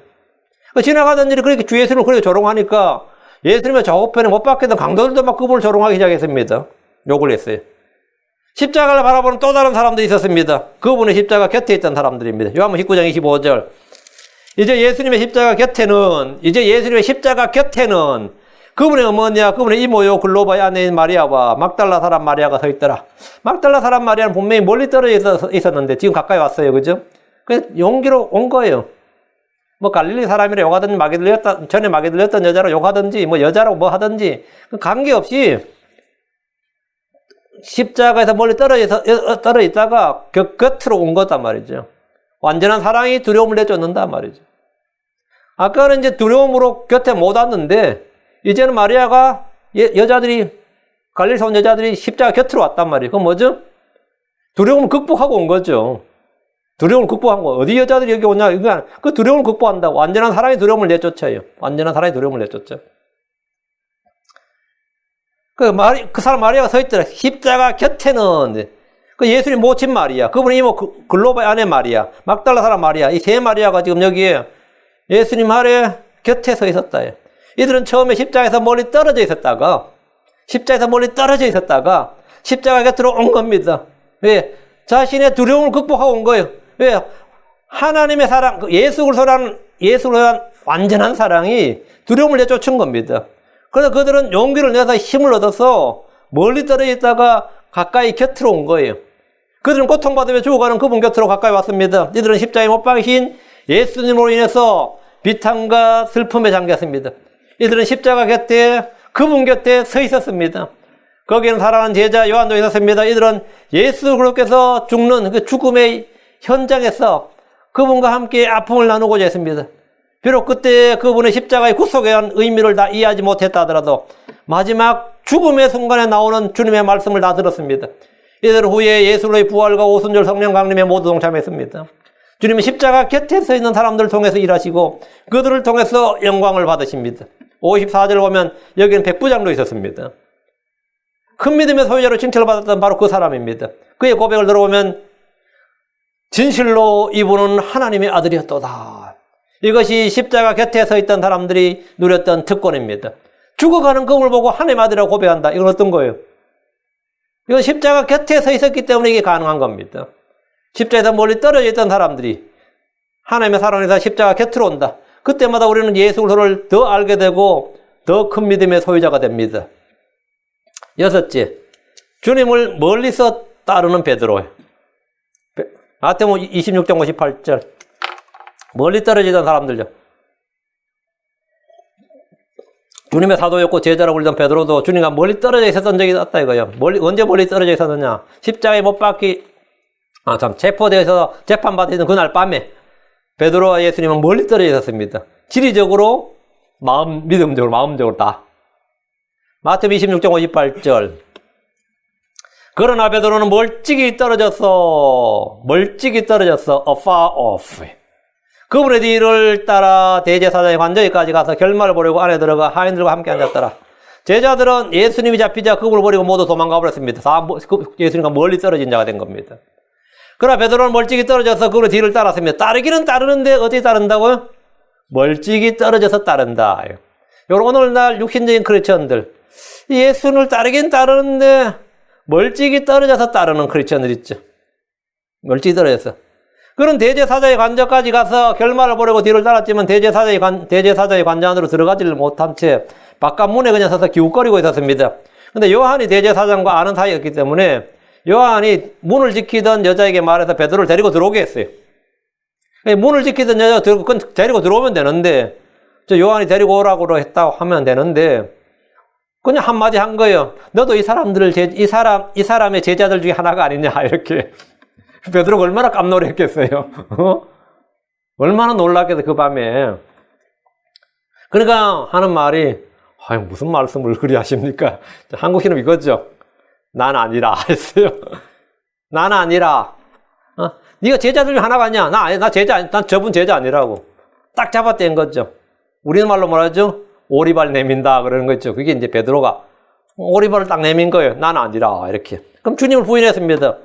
지나가던 일이 그렇게 주 예수님을 그렇게 조롱하니까, 예수님의 좌우편에 못 박혔던 강도들도 막 그분을 조롱하기 시작했습니다. 욕을 했어요. 십자가를 바라보는 또 다른 사람들이 있었습니다. 그분의 십자가 곁에 있던 사람들입니다. 요한복음 19장 25절. 이제 예수님의 십자가 곁에는 그분의 어머니와 그분의 이모요 글로바의 아내인 마리아와 막달라 사람 마리아가 서 있더라. 막달라 사람 마리아는 분명히 멀리 떨어져 있었는데 지금 가까이 왔어요. 그죠? 그래서 용기로 온 거예요. 뭐 갈릴리 사람이라 욕하든지 전에 마귀 들렸던 여자로 욕하든지 뭐 여자라고 뭐 하든지 관계없이 십자가에서 멀리 떨어져 있다가 곁으로 온 거단 말이죠. 완전한 사랑이 두려움을 내쫓는단 말이죠. 아까는 이제 두려움으로 곁에 못 왔는데 이제는 마리아가 갈릴리에서 온 여자들이 십자가 곁으로 왔단 말이에요. 그건 뭐죠? 두려움을 극복하고 온 거죠. 두려움을 극복한 거. 어디 여자들이 여기 오냐? 그 두려움을 극복한다고. 완전한 사랑의 두려움을 내쫓아요. 완전한 사랑의 두려움을 내쫓죠. 그 사람 마리아가 서 있더라. 십자가 곁에는, 예수님 모친 마리아, 그분이 이모 글로바의 아내 마리아, 막달라 사람 마리아, 이 세 마리아가 지금 여기에 예수님 아래 곁에 서 있었다. 이들은 처음에 십자가에서 멀리 떨어져 있었다가, 십자가 곁으로 온 겁니다. 왜? 자신의 두려움을 극복하고 온 거예요. 왜? 하나님의 사랑, 예수를 위한 완전한 사랑이 두려움을 내쫓은 겁니다. 그래서 그들은 용기를 내서 힘을 얻어서 멀리 떨어져 있다가 가까이 곁으로 온 거예요. 그들은 고통받으며 죽어가는 그분 곁으로 가까이 왔습니다. 이들은 십자가에 못 박이신 예수님으로 인해서 비탄과 슬픔에 잠겼습니다. 이들은 십자가 곁에, 그분 곁에 서 있었습니다. 거기에는 사랑하는 제자 요한도 있었습니다. 이들은 예수 그리스도께서 죽는 그 죽음의 현장에서 그분과 함께 아픔을 나누고자 했습니다. 비록 그때 그분의 십자가의 구속에 대한 의미를 다 이해하지 못했다 하더라도 마지막 죽음의 순간에 나오는 주님의 말씀을 다 들었습니다. 이들 후에 예수의 부활과 오순절 성령 강림에 모두 동참했습니다. 주님은 십자가 곁에 서 있는 사람들을 통해서 일하시고 그들을 통해서 영광을 받으십니다. 54절 보면 여기는 백부장도 있었습니다. 큰 믿음의 소유자로 칭찬을 받았던 바로 그 사람입니다. 그의 고백을 들어보면 진실로 이분은 하나님의 아들이었도다. 이것이 십자가 곁에 서 있던 사람들이 누렸던 특권입니다. 죽어가는 그분을 보고 하나님의 아들이라고 고백한다. 이건 어떤 거예요? 이건 십자가 곁에 서 있었기 때문에 이게 가능한 겁니다. 십자가에서 멀리 떨어져 있던 사람들이 하나님의 사랑에서 십자가 곁으로 온다. 그때마다 우리는 예수 그리스도를 더 알게 되고 더 큰 믿음의 소유자가 됩니다. 여섯째, 주님을 멀리서 따르는 베드로예요. 마태복음 26장 58절. 멀리 떨어지던 사람들요. 주님의 사도였고 제자라고 불리던 베드로도 주님과 멀리 떨어져 있었던 적이 있었다 이거예요. 언제 멀리 떨어져 있었느냐? 십자가에 못 체포되어서 재판받는 그날 밤에 베드로와 예수님은 멀리 떨어져 있었습니다. 지리적으로, 믿음적으로, 마음적으로 다. 마태복음 26장 58절. 그러나 베드로는 멀찍이 떨어졌어. afar off. 그분의 뒤를 따라 대제사장의 관저에까지 가서 결말을 보려고 안에 들어가 하인들과 함께 앉았더라. 제자들은 예수님이 잡히자 그분을 버리고 모두 도망가 버렸습니다. 예수님과 멀리 떨어진 자가 된 겁니다. 그러나 베드로는 멀찍이 떨어져서 그분의 뒤를 따랐습니다. 따르기는 따르는데 어떻게 따른다고요? 멀찍이 떨어져서 따른다. 오늘날 육신적인 크리스천들, 예수를 따르긴 따르는데 멀찍이 떨어져서 따르는 크리스천들 있죠. 멀찍이 떨어져서. 그런 대제사장의 관저까지 가서 결말을 보려고 뒤를 따랐지만 대제사장의 관저 안으로 들어가지를 못한 채 바깥 문에 그냥 서서 기웃거리고 있었습니다. 근데 요한이 대제사장과 아는 사이였기 때문에 요한이 문을 지키던 여자에게 말해서 베드로를 데리고 들어오게 했어요. 문을 지키던 여자가 데리고 들어오면 되는데, 저 요한이 데리고 오라고 했다고 하면 되는데, 그냥 한마디 한 거예요. 너도 이 사람의 제자들 중에 하나가 아니냐, 이렇게. 베드로가 얼마나 깜놀했겠어요. 얼마나 놀랐겠어, 그 밤에. 그러니까 하는 말이, 아유, 무슨 말씀을 그리 하십니까? 한국인은 이거죠. 난 아니라, 했어요. 난 아니라. 네가 제자들 중에 하나가 아니야. 난 저분 제자 아니라고. 딱 잡아뗀 거죠. 우리말로 뭐라죠? 오리발 내민다, 그러는 거죠. 그게 이제 베드로가 오리발을 딱 내민 거예요. 난 아니라, 이렇게. 그럼 주님을 부인했습니다.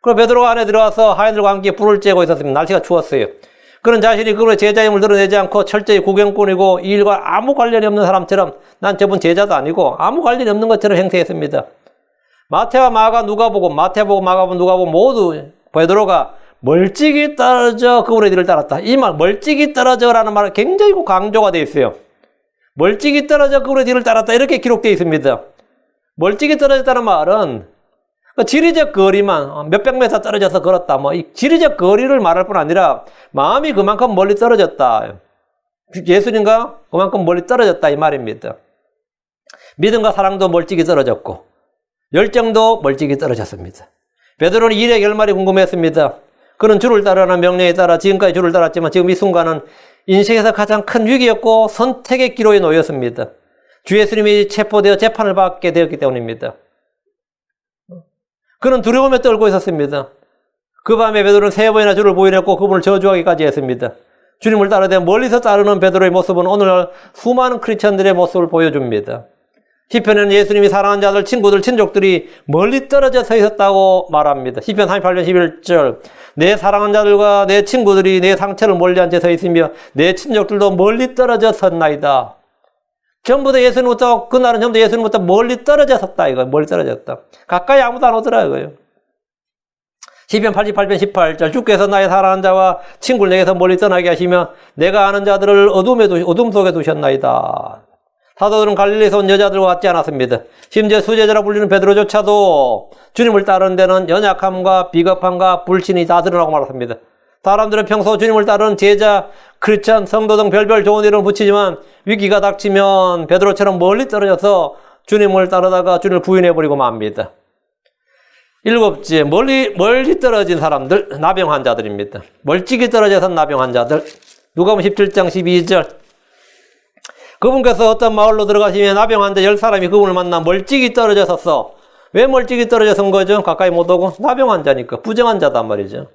그럼 베드로가 안에 들어와서 하인들과 함께 불을 쬐고 있었습니다. 날씨가 추웠어요. 그런 자신이 그분의 제자임을 드러내지 않고 철저히 구경꾼이고 이 일과 아무 관련이 없는 사람처럼 난 저분 제자도 아니고 아무 관련이 없는 것처럼 행세했습니다. 마태와 마가 누가복음, 마태복음, 마가복음, 누가복음 모두 베드로가 멀찍이 떨어져 그분의 뒤를 따랐다. 이 말 멀찍이 떨어져라는 말은 굉장히 강조가 되어 있어요. 멀찍이 떨어져 그분의 뒤를 따랐다 이렇게 기록되어 있습니다. 멀찍이 떨어졌다는 말은 지리적 거리만 몇백 미터 떨어져서 걸었다. 이 지리적 거리를 말할 뿐 아니라 마음이 그만큼 멀리 떨어졌다. 예수님과 그만큼 멀리 떨어졌다 이 말입니다. 믿음과 사랑도 멀찍이 떨어졌고 열정도 멀찍이 떨어졌습니다. 베드로는 일의 결말이 궁금했습니다. 그는 주를 따르라는 명령에 따라 지금까지 주를 따랐지만 지금 이 순간은 인생에서 가장 큰 위기였고 선택의 기로에 놓였습니다. 주 예수님이 체포되어 재판을 받게 되었기 때문입니다. 그는 두려움에 떨고 있었습니다. 그 밤에 베드로는 3번이나 주를 부인했고 그분을 저주하기까지 했습니다. 주님을 따르되 멀리서 따르는 베드로의 모습은 오늘날 수많은 크리스천들의 모습을 보여줍니다. 시편에는 예수님이 사랑하는 자들, 친구들, 친족들이 멀리 떨어져 서 있었다고 말합니다. 시편 38편 11절 내 사랑하는 자들과 내 친구들이 내 상처를 멀리한 채 서 있으며 내 친족들도 멀리 떨어져 섰나이다. 전부 다 예수님부터 그날은 전부 다 예수님부터 멀리 떨어져 섰다 이거 멀리 떨어졌다. 가까이 아무도 안 오더라 이거예요. 시편 88편 18절 주께서 나의 사랑하는 자와 친구를 내게서 멀리 떠나게 하시며 내가 아는 자들을 어둠 속에 두셨나이다. 사도들은 갈릴리에서 온 여자들과 같지 않았습니다. 심지어 수제자라 불리는 베드로조차도 주님을 따르는 데는 연약함과 비겁함과 불신이 다 드러나고 말았습니다. 사람들은 평소 주님을 따르는 제자, 크리스천, 성도 등 별별 좋은 이름을 붙이지만 위기가 닥치면 베드로처럼 멀리 떨어져서 주님을 따르다가 주님을 부인해버리고 맙니다. 7째, 멀리 떨어진 사람들, 나병 환자들입니다. 멀찍이 떨어져서 나병 환자들. 누가복음 17장 12절 그분께서 어떤 마을로 들어가시면 나병 환자 10사람이 그분을 만나 멀찍이 떨어져 섰어. 왜 멀찍이 떨어져 선 거죠? 가까이 못 오고? 나병 환자니까. 부정 환자단 말이죠.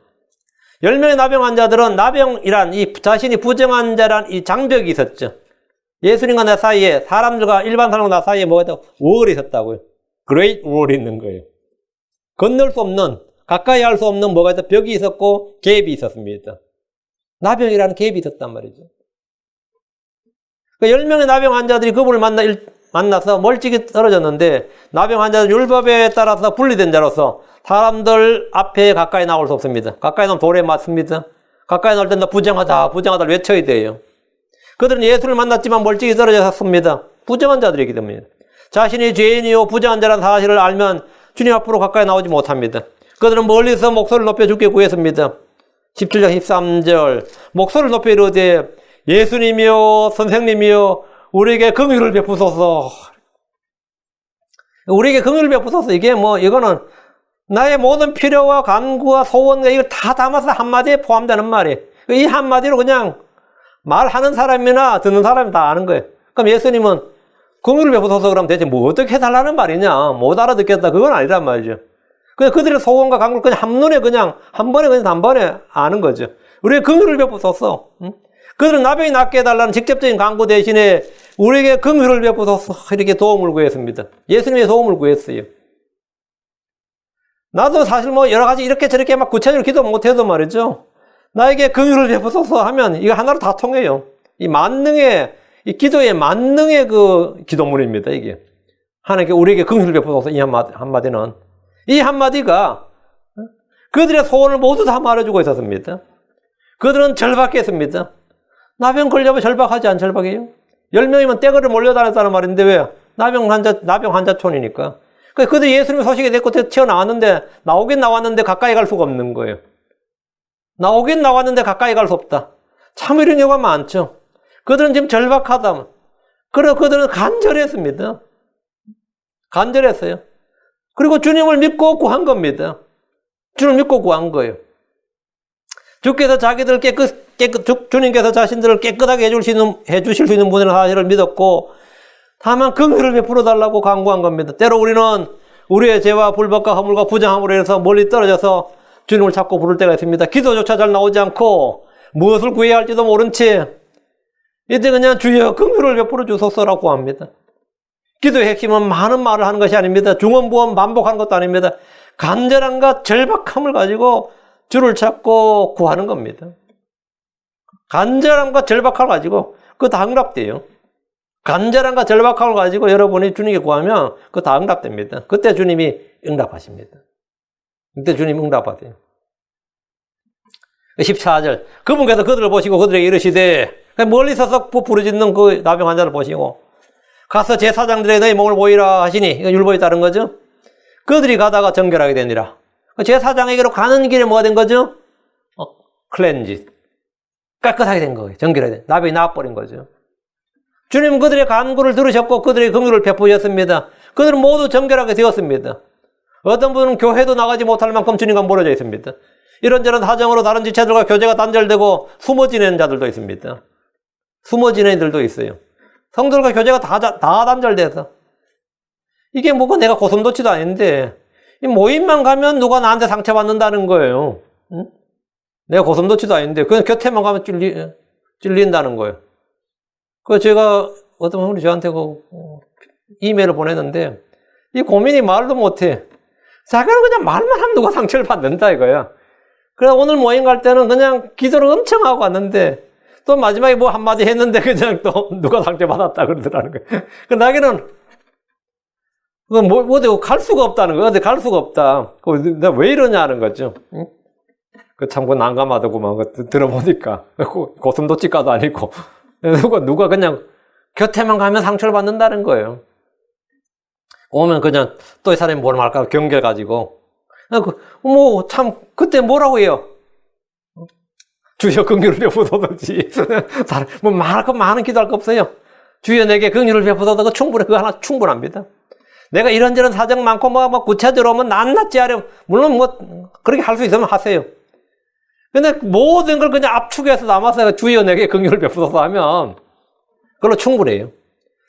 10명의 나병 환자들은 나병이란 이 자신이 부정 환자란 이 장벽이 있었죠. 예수님과 나 사이에 사람들과 일반 사람과 나 사이에 뭐가 있다고? 월이 있었다고요. Great Wall이 있는 거예요. 건널 수 없는, 가까이 할 수 없는 뭐가 있다? 벽이 있었고 갭이 있었습니다. 나병이라는 갭이 있었단 말이죠. 10명의 나병 환자들이 그분을 만나서 멀찍이 떨어졌는데 나병 환자는 율법에 따라서 분리된 자로서 사람들 앞에 가까이 나올 수 없습니다. 가까이 나오면 돌에 맞습니다. 가까이 나올 때는 부정하다, 부정하다 외쳐야 돼요. 그들은 예수를 만났지만 멀찍이 떨어졌습니다. 부정한 자들이기 때문에. 자신이 죄인이요 부정한 자라는 사실을 알면 주님 앞으로 가까이 나오지 못합니다. 그들은 멀리서 목소리를 높여 주께 구했습니다. 17절 13절 목소리를 높여 이르되 예수님이요 선생님이요 우리에게 긍휼을 베푸소서. 우리에게 긍휼을 베푸소서. 이거는 나의 모든 필요와 간구와 소원과 이걸 다 담아서 한마디에 포함되는 말이에요. 이 한마디로 그냥 말하는 사람이나 듣는 사람이 다 아는 거예요. 그럼 예수님은 긍휼을 베푸소서 그러면 대체 뭐 어떻게 해달라는 말이냐? 못 알아듣겠다. 그건 아니란 말이죠. 그냥 그들의 소원과 간구를 그냥 한눈에 그냥 한 번에 아는 거죠. 우리에게 긍휼을 베푸소서. 그들은 나병이 낫게 해달라는 직접적인 간구 대신에 우리에게 긍휼을 베푸소서 이렇게 도움을 구했습니다. 예수님의 도움을 구했어요. 나도 사실 여러 가지 이렇게 저렇게 막 구체적으로 기도 못해도 말이죠. 나에게 긍휼을 베푸소서 하면 이거 하나로 다 통해요. 이 기도의 만능의 그 기도문입니다, 이게. 하나님께 우리에게 긍휼을 베푸소서 이 한마디는. 이 한마디가 그들의 소원을 모두 다 말해주고 있었습니다. 그들은 절박했습니다. 나병 걸려면 절박하지 안 절박해요? 10명이면 떼거를 몰려다녔다는 말인데 왜? 나병 환자촌이니까. 그들이 예수님의 소식이 됐고 튀어나왔는데, 나오긴 나왔는데 가까이 갈 수가 없는 거예요. 나오긴 나왔는데 가까이 갈 수 없다. 참 이런 경우가 많죠. 그들은 지금 절박하다. 그래서 그들은 간절했습니다. 간절했어요. 그리고 주님을 믿고 구한 겁니다. 주님을 믿고 구한 거예요. 주께서 자기들 주님께서 자신들을 깨끗하게 해주실 수 있는 분이라는 사실을 믿었고, 다만 긍휼을 베풀어 달라고 간구한 겁니다. 때로 우리는 우리의 죄와 불법과 허물과 부정함으로 해서 멀리 떨어져서 주님을 찾고 부를 때가 있습니다. 기도조차 잘 나오지 않고 무엇을 구해야 할지도 모른 채 이때 그냥 주여 긍휼을 베풀어 주소서라고 합니다. 기도의 핵심은 많은 말을 하는 것이 아닙니다. 중언부언 반복하는 것도 아닙니다. 간절함과 절박함을 가지고 주를 찾고 구하는 겁니다. 간절함과 절박함을 가지고 그거 다 응답돼요. 간절함과 절박함을 가지고 여러분이 주님께 구하면 그거 다 응답됩니다. 그때 주님이 응답하십니다. 그때 주님 응답하세요. 14절 그분께서 그들을 보시고 그들에게 이르시되, 멀리 서서 부르짖는 그 나병 환자를 보시고 가서 제사장들에게 너희 몸을 보이라 하시니, 이거 율법에 따른 거죠. 그들이 가다가 정결하게 되니라. 제사장에게로 가는 길에 뭐가 된 거죠? 클렌지. 깨끗하게 된 거예요. 정결하게 된. 나병이 나아버린 거죠. 주님 그들의 간구를 들으셨고 그들의 긍휼을 베푸셨습니다. 그들은 모두 정결하게 되었습니다. 어떤 분은 교회도 나가지 못할 만큼 주님과 멀어져 있습니다. 이런저런 사정으로 다른 지체들과 교제가 단절되고 숨어 지내는 자들도 있습니다. 숨어 지내는 이들도 있어요. 성도들과 교제가 다 단절돼서. 이게 뭐가 내가 고슴도치도 아닌데, 이 모임만 가면 누가 나한테 상처받는다는 거예요. 응? 내가 고슴도치도 아닌데, 그냥 곁에만 가면 찔린다는 거예요. 제가 어떤 분이 저한테 이메일을 보냈는데, 이 고민이 말도 못해. 자기는 그냥 말만 하면 누가 상처를 받는다 이거야. 그래서 오늘 모임 갈 때는 그냥 기도를 엄청 하고 왔는데, 또 마지막에 뭐 한마디 했는데 그냥 또 누가 상처받았다 그러더라는 거예요. 나에게는 어디 갈 수가 없다는 거야. 어디 갈 수가 없다. 내가 왜 이러냐는 거죠. 응? 참 난감하더구만. 들어보니까. 고슴도치과도 아니고. 누가 그냥 곁에만 가면 상처를 받는다는 거예요. 오면 그냥 또 이 사람이 뭘 말까 경계 가지고. 참, 그때 뭐라고 해요? 주여 긍휼을 베푸소서지. 많은 기도할 거 없어요. 주여 내게 긍휼을 베푸소서. 그거 하나 충분합니다. 내가 이런저런 사정 많고 구체적으로 오면 낱낱이 하려면 물론 그렇게 할 수 있으면 하세요. 근데 모든 걸 그냥 압축해서 남아서 주여 내게 긍휼을 베푸소서 하면 그걸로 충분해요.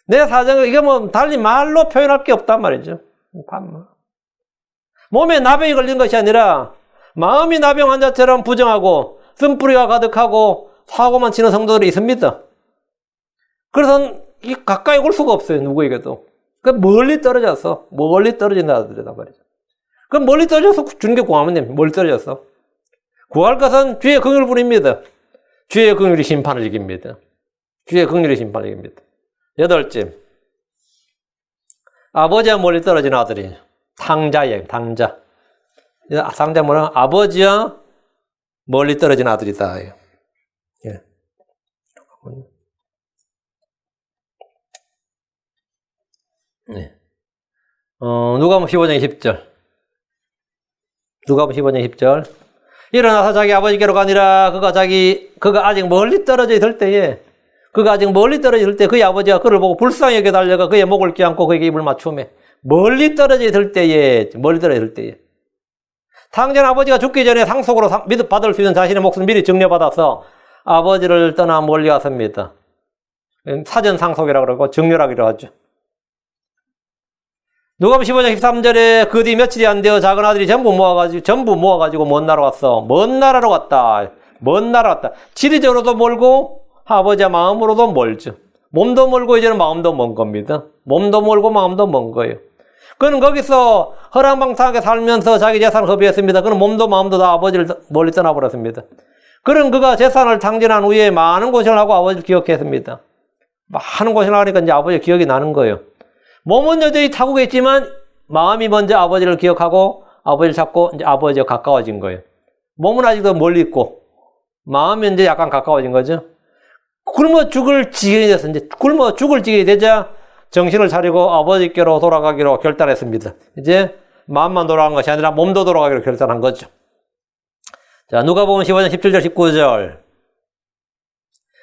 내 사정을 이게 달리 말로 표현할 게 없단 말이죠. 몸에 나병이 걸린 것이 아니라 마음이 나병 환자처럼 부정하고 쓴뿌리가 가득하고 사고만 치는 성도들이 있습니다. 그래서 가까이 올 수가 없어요. 누구에게도. 멀리 떨어진 자들이란 말이죠. 그럼 멀리 떨어져서 주님께 구하면 됩니다. 멀리 떨어져서. 구할 것은 주의 긍휼을 부립니다. 주의 긍휼이 심판을 이깁니다. 주의 긍휼이 심판을 이깁니다. 8째. 아버지와 멀리 떨어진 아들이 당자예요. 당자. 당자 뭐라? 아버지와 멀리 떨어진 아들이다. 예. 네. 누가복음 15장 10절. 누가복음 15장 10절. 일어나서 자기 아버지께로 가니라. 그가 아직 멀리 떨어져 있을 때에, 그의 아버지가 그를 보고 불쌍히 여겨 달려가 그의 목을 껴안고 그에게 입을 맞추매. 멀리 떨어져 있을 때에. 당전 아버지가 죽기 전에 상속으로 받을 수 있는 자신의 몫을 미리 증여받아서 아버지를 떠나 멀리 갔습니다. 사전 상속이라고 그러고 증여라고 하죠. 누가복음 15장 13절에 그 뒤 며칠이 안 되어 작은 아들이 전부 모아가지고 먼 나라로 갔다. 지리적으로도 멀고 아버지의 마음으로도 멀죠. 몸도 멀고 이제는 마음도 먼 겁니다. 몸도 멀고 마음도 먼 거예요. 그는 거기서 허랑방탕하게 살면서 자기 재산을 허비했습니다. 그는 몸도 마음도 다 아버지를 멀리 떠나버렸습니다. 그는 그가 재산을 탕진한 후에 많은 고생을 하고 아버지를 기억했습니다. 많은 고생을 하니까 이제 아버지 기억이 나는 거예요. 몸은 여전히 타국에 있지만 마음이 먼저 아버지를 기억하고 아버지를 찾고 이제 아버지와 가까워진 거예요. 몸은 아직도 멀리 있고 마음이 이제 약간 가까워진 거죠. 굶어 죽을 지경이 되자 정신을 차리고 아버지께로 돌아가기로 결단했습니다. 이제 마음만 돌아간 것이 아니라 몸도 돌아가기로 결단한 거죠. 자, 누가복음 15장 17절 19절.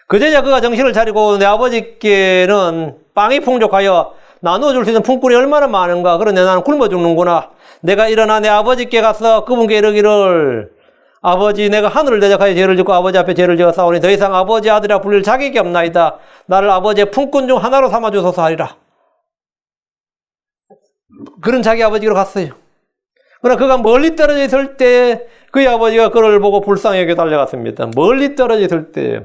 그제야 그가 정신을 차리고 내 아버지께는 빵이 풍족하여 나누어줄 수 있는 품꾼이 얼마나 많은가. 그런데 나는 굶어 죽는구나. 내가 일어나 내 아버지께 가서 그분께 이르기를 아버지 내가 하늘을 대적하여 죄를 짓고 아버지 앞에 죄를 지어 싸우니 더 이상 아버지 아들이라 불릴 자격이 없나이다. 나를 아버지의 품꾼 중 하나로 삼아주소서 하리라. 그런 자기 아버지로 갔어요. 그러나 그가 멀리 떨어져 있을 때 그의 아버지가 그를 보고 불쌍하게 달려갔습니다. 멀리 떨어져 있을 때.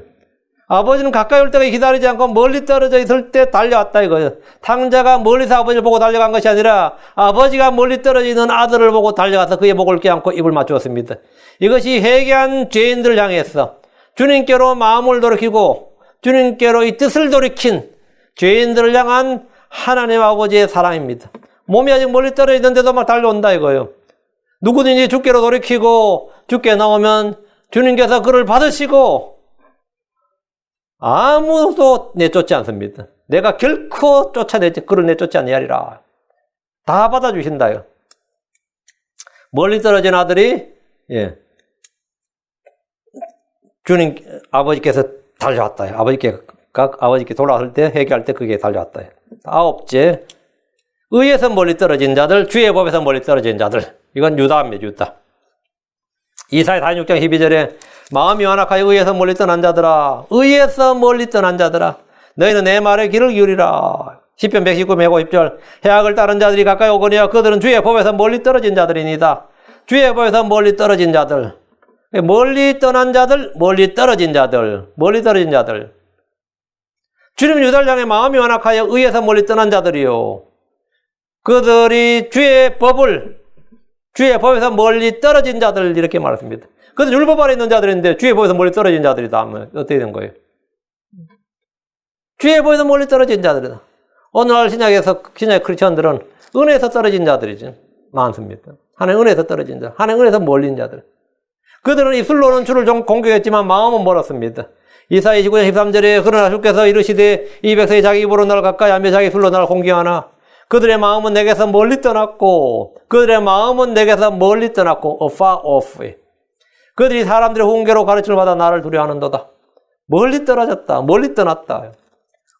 아버지는 가까이 올 때까지 기다리지 않고 멀리 떨어져 있을 때 달려왔다 이거예요. 탕자가 멀리서 아버지를 보고 달려간 것이 아니라 아버지가 멀리 떨어져 있는 아들을 보고 달려가서 그의 목을 껴안고 입을 맞추었습니다. 이것이 회개한 죄인들을 향해서 주님께로 마음을 돌이키고 주님께로 이 뜻을 돌이킨 죄인들을 향한 하나님 아버지의 사랑입니다. 몸이 아직 멀리 떨어져 있는데도 막 달려온다 이거예요. 누구든지 주께로 돌이키고 주께 나오면 주님께서 그를 받으시고 아무도 내쫓지 않습니다. 내가 결코 쫓아내지 그를 내쫓지 아니하리라. 다 받아주신다요. 멀리 떨어진 아들이 주님 아버지께서 달려왔다요. 아버지께 돌아왔을 때 회개할 때 그게 달려왔다요. 아홉째, 의에서 멀리 떨어진 자들, 주의 법에서 멀리 떨어진 자들. 이건 유다입니다. 유다. 이사야 46장 12절에 마음이 완악하여 의에서 멀리 떠난 자들아, 의에서 멀리 떠난 자들아, 너희는 내 말에 귀를 기울이라. 시편 119, 150절 해악을 따른 자들이 가까이 오거니와 그들은 주의 법에서 멀리 떨어진 자들이니다. 주의 법에서 멀리 떨어진 자들, 멀리 떠난 자들, 멀리 떨어진 자들, 멀리 떨어진 자들. 주님 유다를 향해 마음이 완악하여 의에서 멀리 떠난 자들이요, 그들이 주의 법에서 멀리 떨어진 자들 이렇게 말했습니다. 그래서 율법 아래 있는 자들인데 주의 법에서 멀리 떨어진 자들이다 하면 어떻게 된 거예요? 주의 법에서 멀리 떨어진 자들이다. 오늘날 신약의 크리스천들은 은혜에서 떨어진 자들이지 많습니다. 하나님 은혜에서 떨어진 자, 하나님 은혜에서 멀린 자들. 그들은 입술로는 주를 좀 공격했지만 마음은 멀었습니다. 이사야 29장 13절에 그러나 주께서 이르시되 이 백성이 자기 입으로 나를 가까이 하며 자기 입술로 나를 공경하나 그들의 마음은 내게서 멀리 떠났고 far off. 그들이 사람들의 훈계로 가르침을 받아 나를 두려워하는도다. 멀리 떨어졌다. 멀리 떠났다.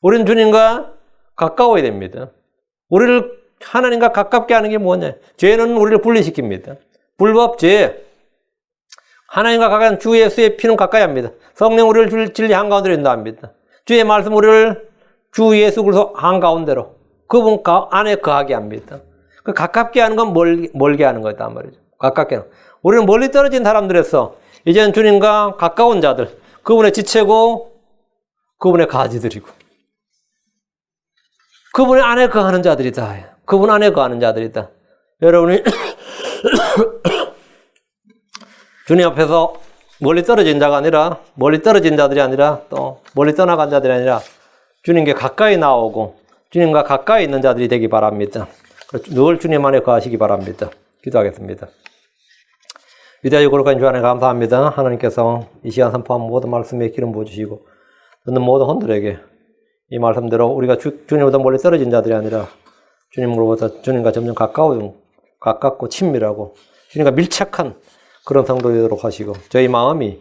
우리는 주님과 가까워야 됩니다. 우리를 하나님과 가깝게 하는 게 뭐냐? 죄는 우리를 분리시킵니다. 불법, 죄. 하나님과 가까이 주 예수의 피는 가까이 합니다. 성령 우리를 진리 한가운데로 인도합니다. 주의 말씀 우리를 주 예수 그리스도 한가운데로 그분 안에 거하게 합니다. 그 가깝게 하는 건 멀게 하는 거다 말이죠. 가깝게 하는. 우리는 멀리 떨어진 사람들에서 이제는 주님과 가까운 자들, 그분의 지체고 그분의 가지들이고 그분의 안에 거하는 자들이다. 그분 안에 거하는 자들이다. 여러분이 주님 앞에서 멀리 떨어진 자가 아니라 멀리 떨어진 자들이 아니라 또 멀리 떠나간 자들이 아니라 주님께 가까이 나오고 주님과 가까이 있는 자들이 되기 바랍니다. 늘 주님 안에 거하시기 바랍니다. 기도하겠습니다. 위대하고 거룩한 주 안에 감사합니다. 하나님께서 이 시간 선포한 모든 말씀에 기름 부어주시고 듣는 모든 헌들에게 이 말씀대로 우리가 주님보다 멀리 떨어진 자들이 아니라 주님으로부터 주님과 점점 가깝고 친밀하고 주님과 밀착한 그런 성도 되도록 하시고 저희 마음이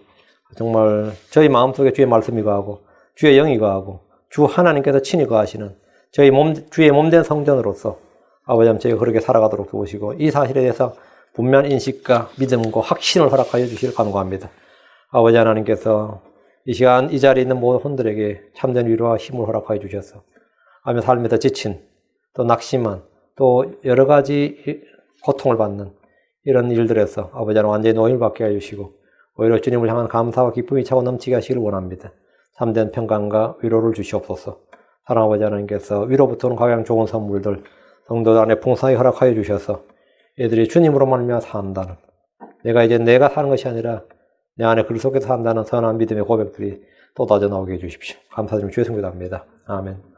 정말 저희 마음속에 주의 말씀이 거하고 주의 영이 거하고 주 하나님께서 친히 거하시는 저희 주의 몸된 성전으로서 아버지 하나님 저희가 그렇게 살아가도록 도우시고 이 사실에 대해서 분명 인식과 믿음과 확신을 허락하여 주시길 간구합니다. 아버지 하나님께서 이 시간 이 자리에 있는 모든 혼들에게 참된 위로와 힘을 허락하여 주셔서 아며 삶에서 지친 또 낙심한 또 여러 가지 고통을 받는 이런 일들에서 아버지 하나님 완전히 노임을 받게 해주시고 오히려 주님을 향한 감사와 기쁨이 차고 넘치게 하시길 원합니다. 참된 평강과 위로를 주시옵소서. 사랑하는 아버지 하나님께서 위로부터는 가장 좋은 선물들 성도 안에 풍성히 허락하여 주셔서 애들이 주님으로만 말미암아 산다는 내가 이제 내가 사는 것이 아니라 내 안에 그리스도께서 산다는 선한 믿음의 고백들이 또 다져 나오게 해주십시오. 감사드리며 주의 성기도합니다. 아멘.